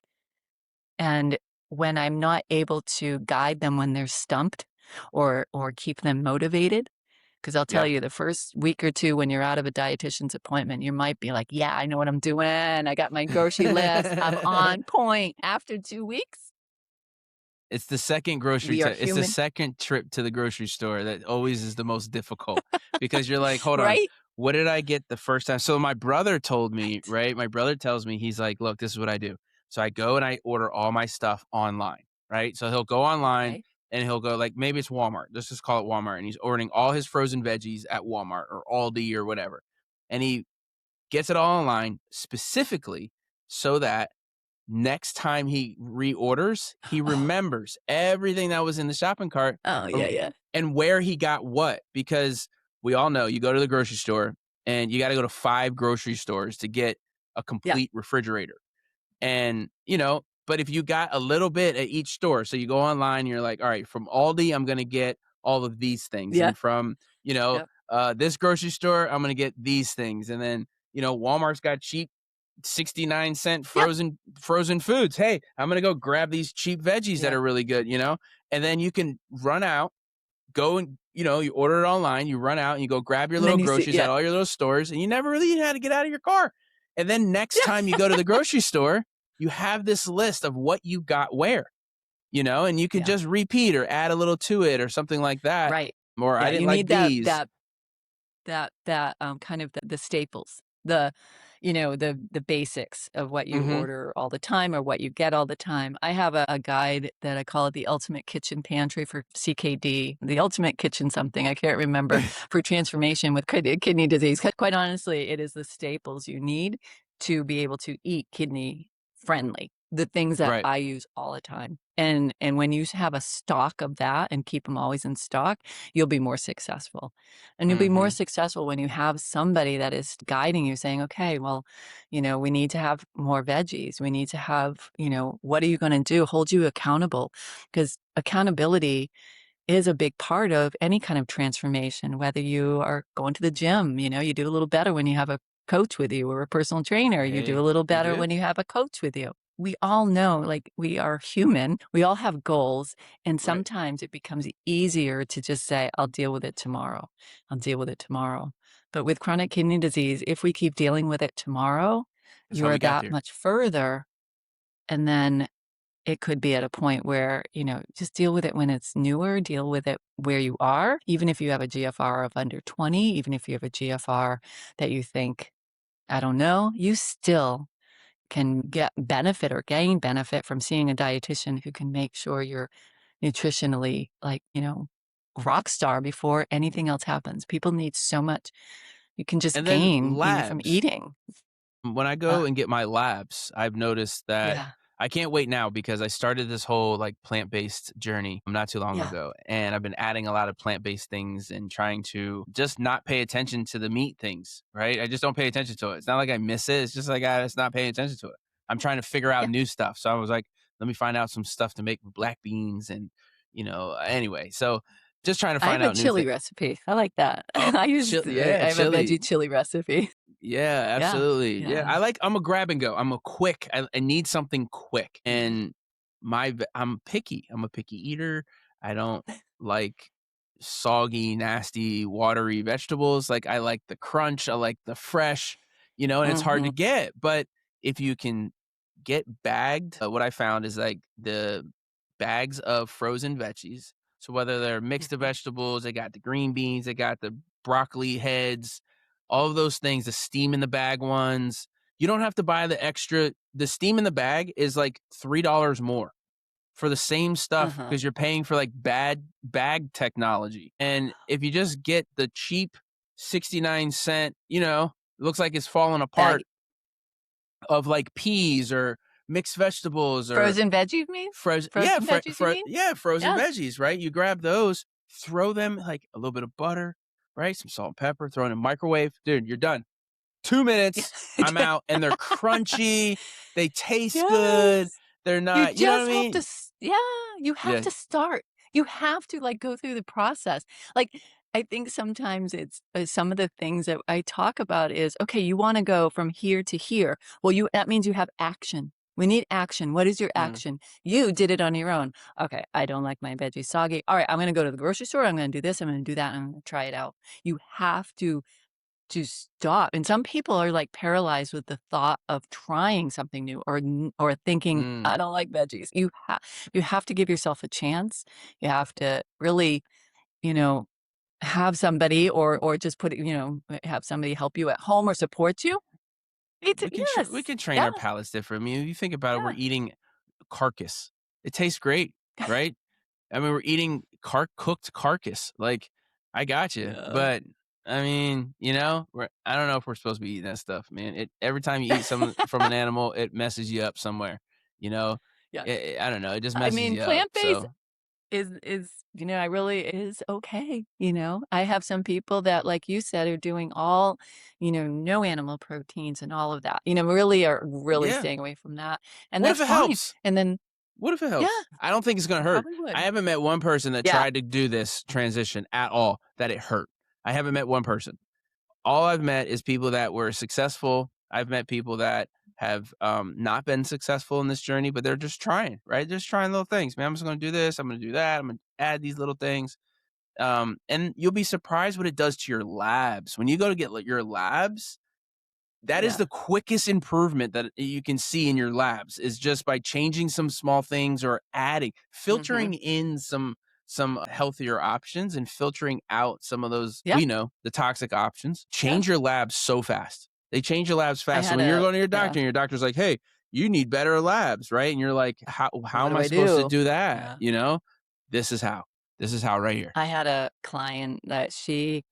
Speaker 2: And when I'm not able to guide them when they're stumped or keep them motivated, because I'll tell
Speaker 1: Yeah.
Speaker 2: you the first week or 2 when you're out of a dietitian's appointment, you might be like, "Yeah, I know what I'm doing. I got my grocery list. I'm on point." After 2 weeks,
Speaker 1: It's the second
Speaker 2: we are
Speaker 1: it's the
Speaker 2: human,
Speaker 1: second trip to the grocery store that always is the most difficult because you're like, "Hold on,
Speaker 2: right?
Speaker 1: what did I get the first time? So my brother told me, right? My brother tells me, he's like, look, this is what I do. So I go and I order all my stuff online, right? So he'll go online
Speaker 2: Okay.
Speaker 1: and he'll go like, maybe it's Walmart. Let's just call it Walmart. And he's ordering all his frozen veggies at Walmart or Aldi or whatever. And he gets it all online specifically so that next time he reorders, he
Speaker 2: Oh,
Speaker 1: remembers everything that was in the shopping cart
Speaker 2: oh,
Speaker 1: or
Speaker 2: yeah, yeah.
Speaker 1: and where he got what. Because we all know you go to the grocery store and you got to go to 5 grocery stores to get a
Speaker 2: Yeah,
Speaker 1: complete refrigerator. And, but if you got a little bit at each store, so you go online, you're like, all right, from Aldi, I'm going to get all of these things.
Speaker 2: yeah,
Speaker 1: And from,
Speaker 2: yep,
Speaker 1: this grocery store, I'm going to get these things. And then, Walmart's got cheap 69-cent
Speaker 2: yep,
Speaker 1: frozen foods. Hey, I'm going to go grab these cheap veggies that
Speaker 2: yep.
Speaker 1: are really good, and then you can run out, go and, you order it online, you run out and you go grab your
Speaker 2: And
Speaker 1: little
Speaker 2: then you see
Speaker 1: groceries
Speaker 2: yeah,
Speaker 1: at all your little stores and you never really had to get out of your car. And then next
Speaker 2: yeah,
Speaker 1: time you go to the grocery store, you have this list of what you got where, and you can
Speaker 2: yeah,
Speaker 1: just repeat or add a little to it or something like that.
Speaker 2: right.
Speaker 1: Or I
Speaker 2: Yeah,
Speaker 1: didn't
Speaker 2: you
Speaker 1: like
Speaker 2: need that
Speaker 1: these.
Speaker 2: kind of the staples, the basics of what you
Speaker 1: Mhm.
Speaker 2: order all the time or what you get all the time. I have a guide that I call it the Ultimate Kitchen Pantry for CKD, the Ultimate Kitchen something, I can't remember, for transformation with kidney disease. 'Cause quite honestly, it is the staples you need to be able to eat kidney friendly, the things that
Speaker 1: Right.
Speaker 2: I use all the time. And when you have a stock of that and keep them always in stock, you'll be more successful. And you'll be more
Speaker 1: Mhm.
Speaker 2: successful when you have somebody that is guiding you saying, okay, well, we need to have more veggies. We need to have, what are you going to do? Hold you accountable, because accountability is a big part of any kind of transformation, whether you are going to the gym, you do a little better when you have a coach with you or a personal trainer. You do a
Speaker 1: Hey,
Speaker 2: little
Speaker 1: you
Speaker 2: better
Speaker 1: do?
Speaker 2: when you have a coach with you. We all know, like, we are human. We all have goals. And
Speaker 1: Right.
Speaker 2: sometimes it becomes easier to just say, I'll deal with it tomorrow. I'll deal with it tomorrow. But with chronic kidney disease, if we keep dealing with it tomorrow,
Speaker 1: That's
Speaker 2: you
Speaker 1: how
Speaker 2: are
Speaker 1: we got
Speaker 2: that
Speaker 1: there.
Speaker 2: much further. And then it could be at a point where, just deal with it when it's newer, deal with it where you are, even if you have a GFR of under 20, even if you have a GFR that you think, I don't know, you still can get benefit or gain benefit from seeing a dietitian who can make sure you're nutritionally, like, rock star before anything else happens. People need so much. You can just
Speaker 1: And then
Speaker 2: gain, from
Speaker 1: labs.
Speaker 2: eating.
Speaker 1: When I
Speaker 2: Uh,
Speaker 1: go and get my labs, I've noticed that
Speaker 2: yeah,
Speaker 1: I can't wait now because I started this whole like plant-based journey not too long
Speaker 2: yeah,
Speaker 1: ago. And I've been adding a lot of plant-based things and trying to just not pay attention to the meat things, right? I just don't pay attention to it. It's not like I miss it. It's just like I just not paying attention to it. I'm trying to figure out
Speaker 2: yeah.
Speaker 1: new stuff. So I was like, let me find out some stuff to make with black beans and anyway. So just trying to
Speaker 2: I have
Speaker 1: find
Speaker 2: a
Speaker 1: out new
Speaker 2: chili
Speaker 1: things.
Speaker 2: I like that.
Speaker 1: Oh,
Speaker 2: I
Speaker 1: yeah,
Speaker 2: have a veggie
Speaker 1: chili.
Speaker 2: chili recipe.
Speaker 1: Yeah,
Speaker 2: Yeah,
Speaker 1: absolutely. Yeah,
Speaker 2: yeah.
Speaker 1: I'm a grab and go. I need something quick,
Speaker 2: Mhm.
Speaker 1: and I'm picky. I'm a picky eater. I don't like soggy, nasty, watery vegetables. Like I like the crunch, I like the fresh, and it's hard to
Speaker 2: Mhm,
Speaker 1: get. But if you can get bagged, what I found is like the bags of frozen veggies. So whether they're mixed
Speaker 2: mhm.
Speaker 1: vegetables, they got the green beans, they got the broccoli heads, all of those things, the steam in the bag ones. You don't have to buy the extra. The steam in the bag is like $3 more for the same stuff
Speaker 2: Uh-huh.
Speaker 1: because you're paying for like bad bag technology. And if you just get the cheap 69-cent, it looks like it's falling
Speaker 2: Bag
Speaker 1: apart of like peas or mixed vegetables or
Speaker 2: frozen veggies, you mean?
Speaker 1: frozen, yeah,
Speaker 2: Frozen veggies, you mean?
Speaker 1: yeah, frozen
Speaker 2: Yeah.
Speaker 1: veggies, right? You grab those, throw them like a little bit of butter, right? Some salt and pepper, throw in a microwave. Dude, you're done. 2 minutes, I'm
Speaker 2: Yeah.
Speaker 1: out, and they're crunchy, they taste good,
Speaker 2: Yes.
Speaker 1: they're
Speaker 2: You
Speaker 1: not, you know what
Speaker 2: just
Speaker 1: I
Speaker 2: have to
Speaker 1: mean?
Speaker 2: yeah, you have
Speaker 1: Yeah,
Speaker 2: to start. You have to, like, go through the process. Like, I think sometimes it's, some of the things that I talk about is, okay, you wanna go from here to here. Well, that means you have action. We need action. What is your
Speaker 1: mm,
Speaker 2: action? You did it on your own. Okay, I don't like my veggies soggy. Alright, I'm gonna go to the grocery store, I'm gonna do this, I'm gonna do that, I'm gonna try it out. You have to stop. And some people are like paralyzed with the thought of trying something new or thinking,
Speaker 1: mm.
Speaker 2: I don't like veggies. You have to give yourself a chance. You have to really, you know, have somebody or just put it, have somebody help you at home or support you. It's
Speaker 1: We
Speaker 2: yes.
Speaker 1: can train
Speaker 2: Yeah.
Speaker 1: our palates different. I mean, you think about it, we're
Speaker 2: Yeah.
Speaker 1: eating carcass. It tastes great, right? I mean, we're eating cooked carcass. Like, I got you,
Speaker 2: Yeah.
Speaker 1: but I mean, I don't know if we're supposed to be eating that stuff, man. Every time you eat something from an animal, it messes you up somewhere. You know,
Speaker 2: Yeah.
Speaker 1: I don't know, it just
Speaker 2: I
Speaker 1: messes
Speaker 2: mean,
Speaker 1: you up.
Speaker 2: plant-based
Speaker 1: So
Speaker 2: is, I really is okay. I have some people that, like you said, are doing all, no animal proteins and all of that, really are really
Speaker 1: yeah,
Speaker 2: staying away from that. And
Speaker 1: what if
Speaker 2: that's
Speaker 1: it
Speaker 2: fine.
Speaker 1: helps?
Speaker 2: And then,
Speaker 1: What if it
Speaker 2: yeah,
Speaker 1: helps? I don't think it's gonna
Speaker 2: it
Speaker 1: hurt.
Speaker 2: probably
Speaker 1: I
Speaker 2: would.
Speaker 1: haven't met one person that
Speaker 2: Yeah.
Speaker 1: tried to do this transition at all that it hurt. I haven't met one person. All I've met is people that were successful. I've met people that have not been successful in this journey, but they're just trying, right? Just trying little things. Man, I'm just going to do this. I'm going to do that. I'm going to add these little things. And you'll be surprised what it does to your labs. When you go to get your labs, that is
Speaker 2: Yeah.
Speaker 1: the quickest improvement that you can see in your labs is just by changing some small things or filtering
Speaker 2: Mhm.
Speaker 1: in some healthier options and filtering out some of those,
Speaker 2: Yeah.
Speaker 1: the toxic options.
Speaker 2: Yeah.
Speaker 1: Change your labs so fast. They change your labs
Speaker 2: I
Speaker 1: fast. So
Speaker 2: had
Speaker 1: when you're
Speaker 2: a
Speaker 1: going to your
Speaker 2: yeah.
Speaker 1: doctor and your doctor's like, "Hey, you need better labs," right? And you're like, "How
Speaker 2: What
Speaker 1: am
Speaker 2: do
Speaker 1: I
Speaker 2: I
Speaker 1: supposed to
Speaker 2: do?
Speaker 1: do that?"
Speaker 2: Yeah.
Speaker 1: This is how. This is how right here.
Speaker 2: I had a client that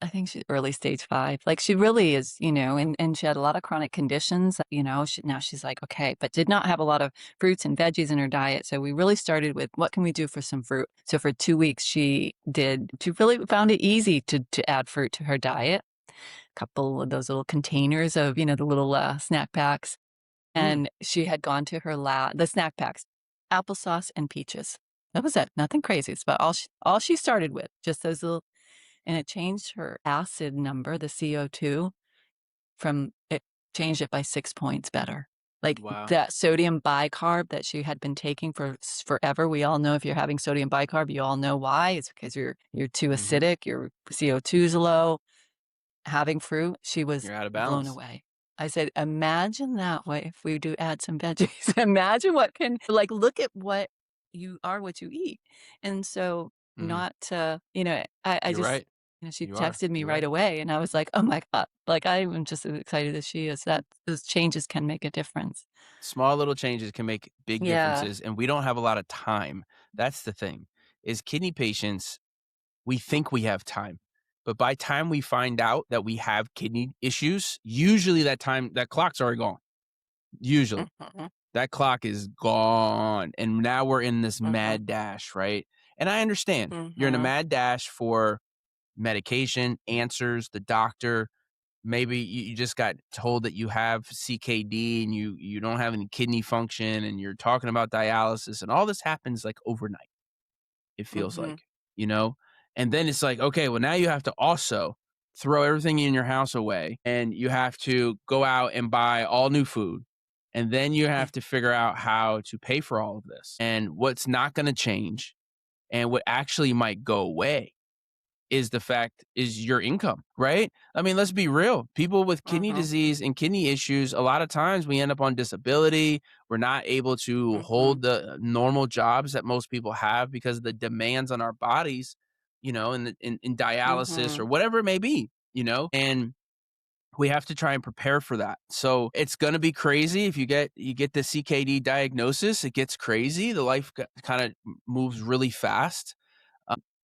Speaker 2: I think she's early stage 5. Like, she really is, and she had a lot of chronic conditions, now she's like, "Okay," but did not have a lot of fruits and veggies in her diet, so we really started with, "What can we do for some fruit?" So for 2 weeks, she really found it easy to add fruit to her diet. A couple of those little containers of, the little, snack packs,
Speaker 1: Mm,
Speaker 2: and she had gone to her the snack packs, applesauce and peaches. That was it, nothing crazy. It's about all she started with, just those little, and it changed her acid number, the CO2, it changed it by 6 points better. Like,
Speaker 1: wow.
Speaker 2: that sodium bicarb that she had been taking for forever, we all know if you're having sodium bicarb, you all know why. It's because you're too
Speaker 1: Hmm.
Speaker 2: acidic, your CO2 is low. Having fruit, she was
Speaker 1: You're out of
Speaker 2: blown
Speaker 1: balance.
Speaker 2: away. I said, "Imagine that way if we do add some veggies." Imagine look at what you eat. And so
Speaker 1: Hmm.
Speaker 2: not to, I
Speaker 1: You're
Speaker 2: just,
Speaker 1: right.
Speaker 2: she
Speaker 1: You are.
Speaker 2: texted me
Speaker 1: You're
Speaker 2: right
Speaker 1: right.
Speaker 2: away and I was like, "Oh my God." Like, I am just as excited as she is that those changes can make a difference.
Speaker 1: Small little changes can make big
Speaker 2: Yeah.
Speaker 1: differences, and we don't have a lot of time. That's the thing. Is kidney patients, we think we have time, but by time we find out that we have kidney issues, usually that clock's already gone. Usually.
Speaker 2: Mhm,
Speaker 1: That clock is gone, and now we're in this
Speaker 2: mhm,
Speaker 1: mad dash, right? And I understand. You're in a
Speaker 2: mhm,
Speaker 1: mad dash for medication, answers, the doctor. Maybe you just got told that you have CKD and you don't have any kidney function and you're talking about dialysis and all this happens like overnight, it feels
Speaker 2: mhm,
Speaker 1: like, you know? And then it's like, okay, well, now you have to also throw everything in your house away and you have to go out and buy all new food. And then you
Speaker 2: mm,
Speaker 1: have to figure out how to pay for all of this. And what's not going to change and what actually might go away is your income, right? I mean, let's be real. People with kidney
Speaker 2: mhm,
Speaker 1: disease and kidney issues, a lot of times we end up on disability. We're not able to
Speaker 2: mhm,
Speaker 1: hold the normal jobs that most people have because of the demands on our bodies, in dialysis or
Speaker 2: mhm.
Speaker 1: whatever it may be, and we have to try and prepare for that. So it's going to be crazy if you get the CKD diagnosis. It gets crazy. The life kind of moves really fast.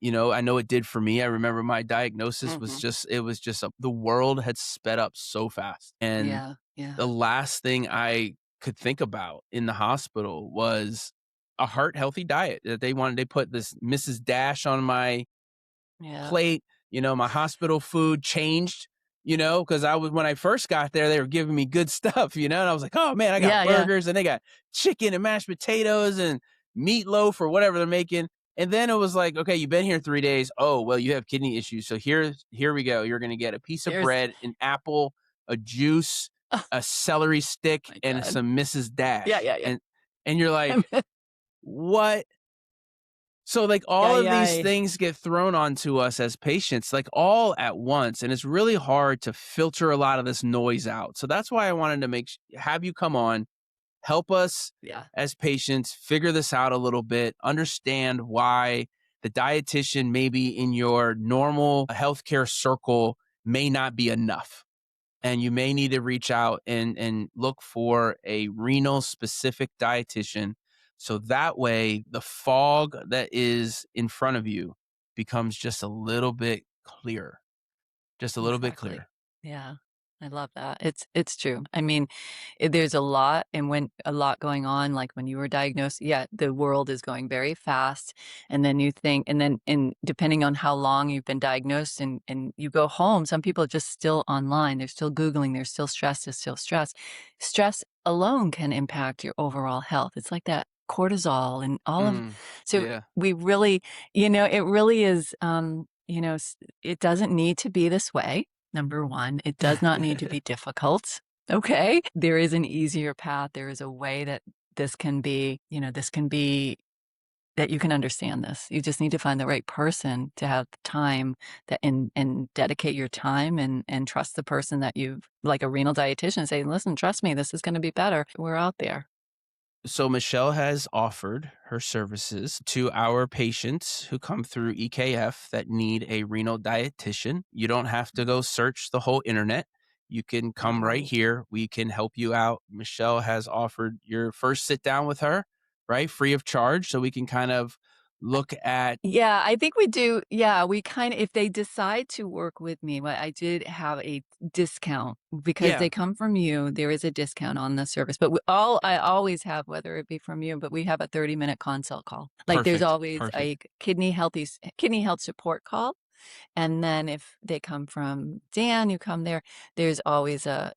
Speaker 1: I know it did for me. I remember my diagnosis was
Speaker 2: Mhm.
Speaker 1: just, it was just, the world had sped up so fast. And
Speaker 2: Yeah, yeah,
Speaker 1: the last thing I could think about in the hospital was a heart healthy diet that they put this Mrs. Dash on my
Speaker 2: yeah.
Speaker 1: plate. My hospital food changed, because when I first got there, they were giving me good stuff, and I was like, oh man, I got
Speaker 2: Yeah, yeah.
Speaker 1: burgers and they got chicken and mashed potatoes and meatloaf or whatever they're making. And then it was like, okay, you've been here 3 days. Oh, well, you have kidney issues. So here we go. You're going to get a piece of
Speaker 2: Here's
Speaker 1: bread, an apple, a juice,
Speaker 2: oh
Speaker 1: a celery stick,
Speaker 2: my
Speaker 1: and
Speaker 2: god.
Speaker 1: some Mrs.
Speaker 2: Yeah,
Speaker 1: Dash.
Speaker 2: yeah, yeah.
Speaker 1: And you're like, what? So, like, all
Speaker 2: Ay,
Speaker 1: of these
Speaker 2: ay.
Speaker 1: things get thrown onto us as patients, like, all at once, and it's really hard to filter a lot of this noise out. So that's why I wanted to have you come on, help us
Speaker 2: Yeah.
Speaker 1: as patients figure this out a little bit, understand why the dietitian maybe in your normal healthcare circle may not be enough. And you may need to reach out and look for a renal specific dietitian. So that way the fog that is in front of you becomes just a little bit clearer, just a little bit
Speaker 2: Exactly.
Speaker 1: clearer.
Speaker 2: Yeah. I love that. It's true. I mean, there's a lot and when a lot going on, like when you were diagnosed, yeah, the world is going very fast. And then you think, and depending on how long you've been diagnosed and you go home, some people are just still online. They're still Googling, they're still stressed, they're still stressed. Stress alone can impact your overall health. It's like that cortisol and all of, so
Speaker 1: Yeah.
Speaker 2: we really, it really is, it doesn't need to be this way. Number one, it does not need to be difficult. Okay. There is an easier path. There is a way that this can be, that you can understand this. You just need to find the right person to have the time that and dedicate your time and trust the person that you've, like a renal dietitian, say, listen, trust me, this is going to be better. We're out there.
Speaker 1: So Michelle has offered her services to our patients who come through EKF that need a renal dietitian. You don't have to go search the whole internet. You can come right
Speaker 2: Right.
Speaker 1: here. We can help you out. Michelle has offered your first sit down with her, right? Free of charge. So we can kind of look at.
Speaker 2: Yeah, I think we do. Yeah, we kind of, if they decide to work with me, but I did have a discount because
Speaker 1: Yeah,
Speaker 2: they come from you. There is a discount on the service, but I always have, whether it be from you, but we have a 30-minute consult call. Like there's
Speaker 1: perfect.
Speaker 2: always
Speaker 1: Perfect.
Speaker 2: a kidney health support call. And then if they come from Dan, you come there, there's always a,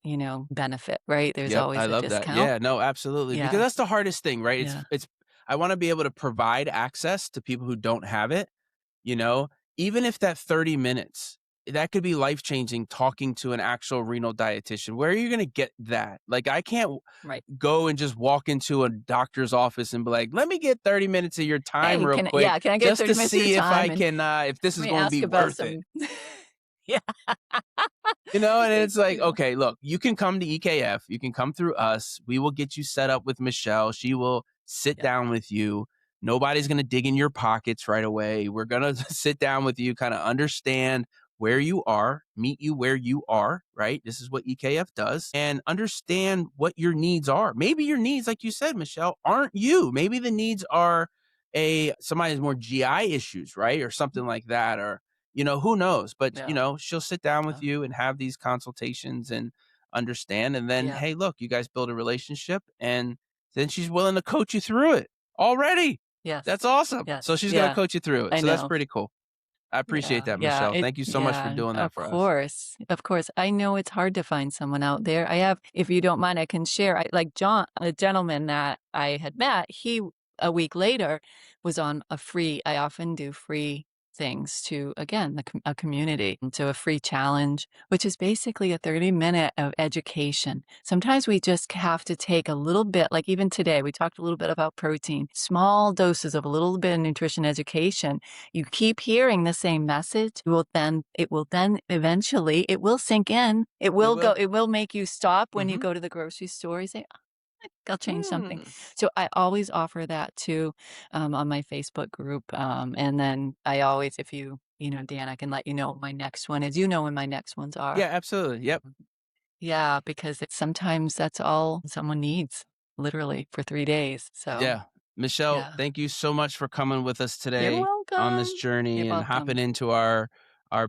Speaker 2: benefit, right? There's
Speaker 1: Yep, I
Speaker 2: always a
Speaker 1: love that.
Speaker 2: discount.
Speaker 1: Yeah, no, absolutely. Because
Speaker 2: Yeah.
Speaker 1: that's the hardest thing, right?
Speaker 2: Yeah.
Speaker 1: It's I want to be able to provide access to people who don't have it, you know, even if that 30 minutes, that could be life-changing talking to an actual renal dietitian. Where are you going to get that? Like I can't
Speaker 2: Right.
Speaker 1: go and just walk into a doctor's office and be like, "Let me get 30 minutes of your time
Speaker 2: Hey,
Speaker 1: real quick
Speaker 2: can I get
Speaker 1: just
Speaker 2: 30
Speaker 1: to
Speaker 2: minutes of your
Speaker 1: see if I
Speaker 2: time? And
Speaker 1: can if this
Speaker 2: let
Speaker 1: is
Speaker 2: me
Speaker 1: going to
Speaker 2: ask
Speaker 1: be
Speaker 2: about
Speaker 1: worth it."
Speaker 2: some. Yeah.
Speaker 1: And
Speaker 2: It's
Speaker 1: it's like,
Speaker 2: true.
Speaker 1: okay, look, you can come to EKF. You can come through us. We will get you set up with Michelle. She will sit
Speaker 2: Yeah.
Speaker 1: down with you. Nobody's going to dig in your pockets right away. We're going to sit down with you, kind of understand where you are, meet you where you are, right? This is what EKF does, and understand what your needs are. Maybe your needs, like you said, Michelle, aren't you. Maybe the needs are somebody has more GI issues, right? Or something like that, or who knows? But,
Speaker 2: Yeah.
Speaker 1: she'll sit down with
Speaker 2: Yeah.
Speaker 1: you and have these consultations and understand. And then,
Speaker 2: Yeah.
Speaker 1: hey, look, you guys build a relationship and then she's willing to coach you through it already.
Speaker 2: Yes.
Speaker 1: That's awesome. So
Speaker 2: Yes.
Speaker 1: she's going to
Speaker 2: Yeah.
Speaker 1: coach you through it.
Speaker 2: I
Speaker 1: So that's
Speaker 2: know.
Speaker 1: pretty cool. I appreciate
Speaker 2: Yeah.
Speaker 1: that,
Speaker 2: Yeah.
Speaker 1: Michelle. Thank you so much for
Speaker 2: Yeah.
Speaker 1: doing that
Speaker 2: Of
Speaker 1: for us.
Speaker 2: course. Of course. I know it's hard to find someone out there. I have, if you don't mind, I can share. Like John, a gentleman that I had met, he a week later was on I often do free things to, again, a community, and to a free challenge, which is basically a 30-minute of education. Sometimes we just have to take a little bit, like even today, we talked a little bit about protein, small doses of a little bit of nutrition education. You keep hearing the same message, it will then eventually, it will sink in. It
Speaker 1: It
Speaker 2: will go,
Speaker 1: will.
Speaker 2: it will make you stop when you
Speaker 1: Mm-hmm.
Speaker 2: go to the grocery store. You say, I'll change something.
Speaker 1: Mm.
Speaker 2: So I always offer that too, on my Facebook group. And then I always, if Dan, I can let you know what my next one is. You know when my next ones are.
Speaker 1: Yeah, absolutely. Yep.
Speaker 2: Yeah, because sometimes that's all someone needs, literally for 3 days. So
Speaker 1: Yeah. Michelle,
Speaker 2: yeah,
Speaker 1: thank you so much for coming with us
Speaker 2: you're
Speaker 1: today on this
Speaker 2: welcome. You're
Speaker 1: journey and hopping
Speaker 2: welcome.
Speaker 1: into our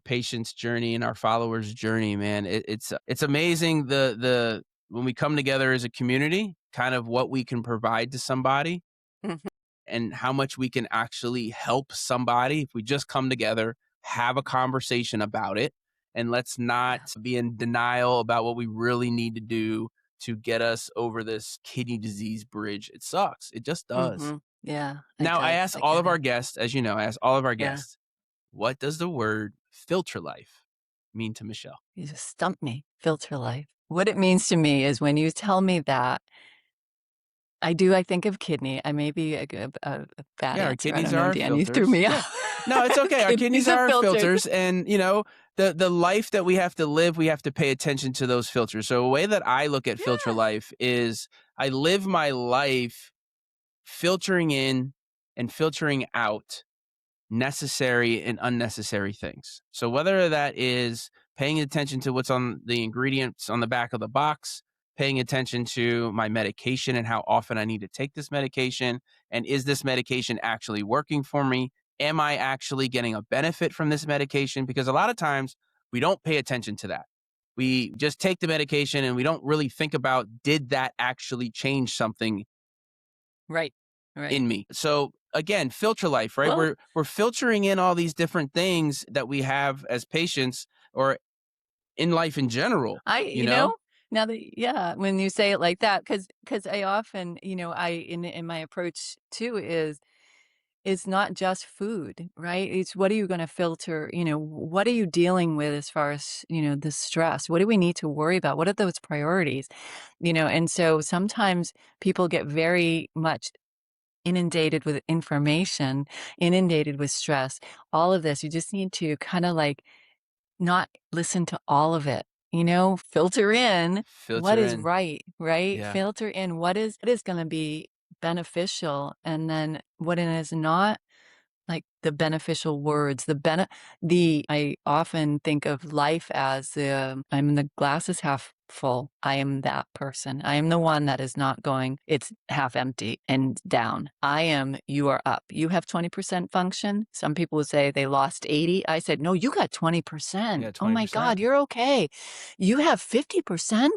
Speaker 1: patients' journey and our followers' journey, man. It's amazing the when we come together as a community, kind of what we can provide to somebody
Speaker 2: Mhm.
Speaker 1: and how much we can actually help somebody if we just come together, have a conversation about it, and let's not
Speaker 2: Yeah.
Speaker 1: be in denial about what we really need to do to get us over this kidney disease bridge. It sucks. It just does.
Speaker 2: Yeah, it
Speaker 1: Now, I
Speaker 2: does.
Speaker 1: ask
Speaker 2: I
Speaker 1: all
Speaker 2: get
Speaker 1: of our
Speaker 2: it.
Speaker 1: guests, as you know, I ask all of our
Speaker 2: Yeah.
Speaker 1: guests, what does the word filter life mean to Michelle?
Speaker 2: You just stumped me. FilterLIFE. What it means to me is when you tell me that, I think of kidney. I may be a bad
Speaker 1: Yeah, our
Speaker 2: answer. I
Speaker 1: kidneys
Speaker 2: don't
Speaker 1: are
Speaker 2: know,
Speaker 1: our
Speaker 2: Dan, you threw
Speaker 1: filters.
Speaker 2: me
Speaker 1: Yeah.
Speaker 2: off.
Speaker 1: No, it's okay. Our kidneys
Speaker 2: Kidneys
Speaker 1: are
Speaker 2: are
Speaker 1: our
Speaker 2: filters.
Speaker 1: filters. And, the life that we have to live, we have to pay attention to those filters. So a way that I look at filter
Speaker 2: Yeah.
Speaker 1: life is I live my life filtering in and filtering out necessary and unnecessary things. So whether that is paying attention to what's on the ingredients on the back of the box, paying attention to my medication and how often I need to take this medication, and is this medication actually working for me? Am I actually getting a benefit from this medication? Because a lot of times we don't pay attention to that. We just take the medication and we don't really think about, did that actually change something
Speaker 2: Right. Right.
Speaker 1: in me? So again, FilterLIFE, right?
Speaker 2: Well,
Speaker 1: We're filtering in all these different things that we have as patients or in life in general, you know?
Speaker 2: now that when you say it like that, because I often, in my approach too is it's not just food, right? It's what are you gonna filter, what are you dealing with as far as, the stress? What do we need to worry about? What are those priorities? And so sometimes people get very much inundated with information, inundated with stress, all of this. You just need to kinda, like, not listen to all of it, filter in what
Speaker 1: Filter
Speaker 2: is
Speaker 1: in.
Speaker 2: right?
Speaker 1: Yeah.
Speaker 2: Filter in what is gonna be beneficial, and then what it is not, like the beneficial words, I often think of life as I'm the glass is half full. I am that person. I am the one that is not going, it's half empty and down. You are up. You have 20% function. Some people would say they lost 80. I said, no, you got 20%.
Speaker 1: Yeah,
Speaker 2: Oh my
Speaker 1: 20%.
Speaker 2: God, you're okay. You have 50%.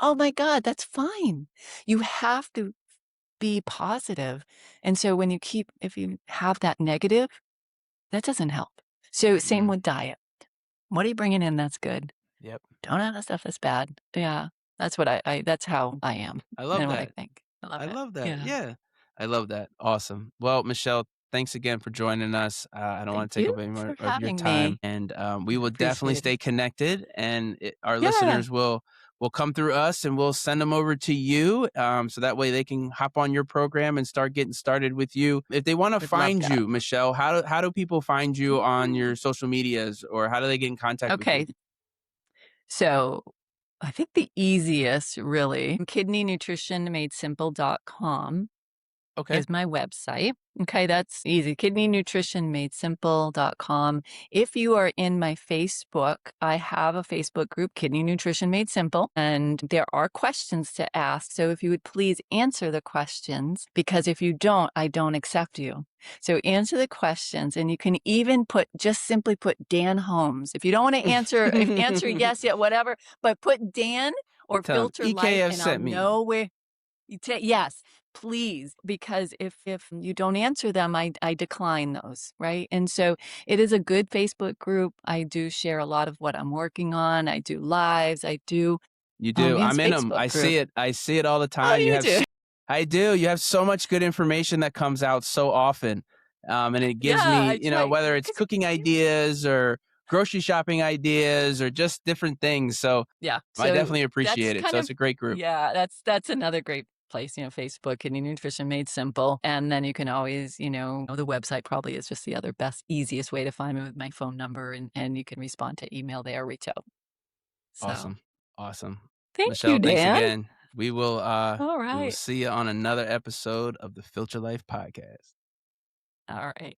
Speaker 2: Oh my God, that's fine. You have to be positive. And so if you have that negative, that doesn't help. So same
Speaker 1: Mm.
Speaker 2: with diet. What are you bringing in that's good?
Speaker 1: Yep.
Speaker 2: Don't have the stuff that's bad. Yeah. That's what that's how I am
Speaker 1: I love
Speaker 2: and what I
Speaker 1: that.
Speaker 2: think. I love
Speaker 1: I
Speaker 2: it.
Speaker 1: love that.
Speaker 2: Yeah.
Speaker 1: Yeah. I love that. Awesome. Well, Michelle, thanks again for joining us. I don't want
Speaker 2: Thank
Speaker 1: to take
Speaker 2: you
Speaker 1: up any more
Speaker 2: for
Speaker 1: of your
Speaker 2: having
Speaker 1: time,
Speaker 2: me.
Speaker 1: and
Speaker 2: I
Speaker 1: we will definitely
Speaker 2: appreciate it.
Speaker 1: stay connected. And our
Speaker 2: Yeah.
Speaker 1: listeners will come through us, and we'll send them over to you, so that way they can hop on your program and start getting started with you. If they want to
Speaker 2: Would love
Speaker 1: find
Speaker 2: that.
Speaker 1: you, Michelle, how do people find you on your social medias, or how do they get in contact with you?
Speaker 2: Okay. So I think the easiest really, kidneynutritionmadesimple.com
Speaker 1: Okay.
Speaker 2: is my website. Okay, that's easy. Kidneynutritionmadesimple.com. If you are in my Facebook, I have a Facebook group, Kidney Nutrition Made Simple, and there are questions to ask. So if you would please answer the questions, because if you don't, I don't accept you. So answer the questions, and you can even simply put Dan Holmes. If you don't want to answer yes, yeah, whatever, but put Dan or
Speaker 1: Tell them
Speaker 2: Filter Life,
Speaker 1: EKF
Speaker 2: and I'll
Speaker 1: sent me.
Speaker 2: know where yes, please, because if you don't answer them, I decline those, right? And so it is a good Facebook group. I do share a lot of what I'm working on. I do lives. I do
Speaker 1: You do.
Speaker 2: it's
Speaker 1: I'm in them.
Speaker 2: Facebook
Speaker 1: I
Speaker 2: group.
Speaker 1: see it. I see it all the
Speaker 2: Oh,
Speaker 1: time.
Speaker 2: you do?
Speaker 1: I do. You have so much good information that comes out so often. And it gives
Speaker 2: Yeah,
Speaker 1: me,
Speaker 2: I try
Speaker 1: whether it's
Speaker 2: 'cause
Speaker 1: cooking
Speaker 2: yeah,
Speaker 1: ideas or grocery shopping ideas or just different things. So
Speaker 2: yeah.
Speaker 1: I
Speaker 2: So
Speaker 1: definitely
Speaker 2: that's
Speaker 1: appreciate it.
Speaker 2: kind
Speaker 1: So it's
Speaker 2: of
Speaker 1: a great group.
Speaker 2: yeah, that's another great place, Facebook, Kidney Nutrition Made Simple. And then you can always, the website probably is just the other best, easiest way to find me with my phone number and you can respond to email there, reach out. So
Speaker 1: Awesome. Awesome.
Speaker 2: thank you,
Speaker 1: Michelle, thanks
Speaker 2: Dan.
Speaker 1: again.
Speaker 2: All
Speaker 1: We will
Speaker 2: right.
Speaker 1: see you on another episode of the Filter Life Podcast.
Speaker 2: All right.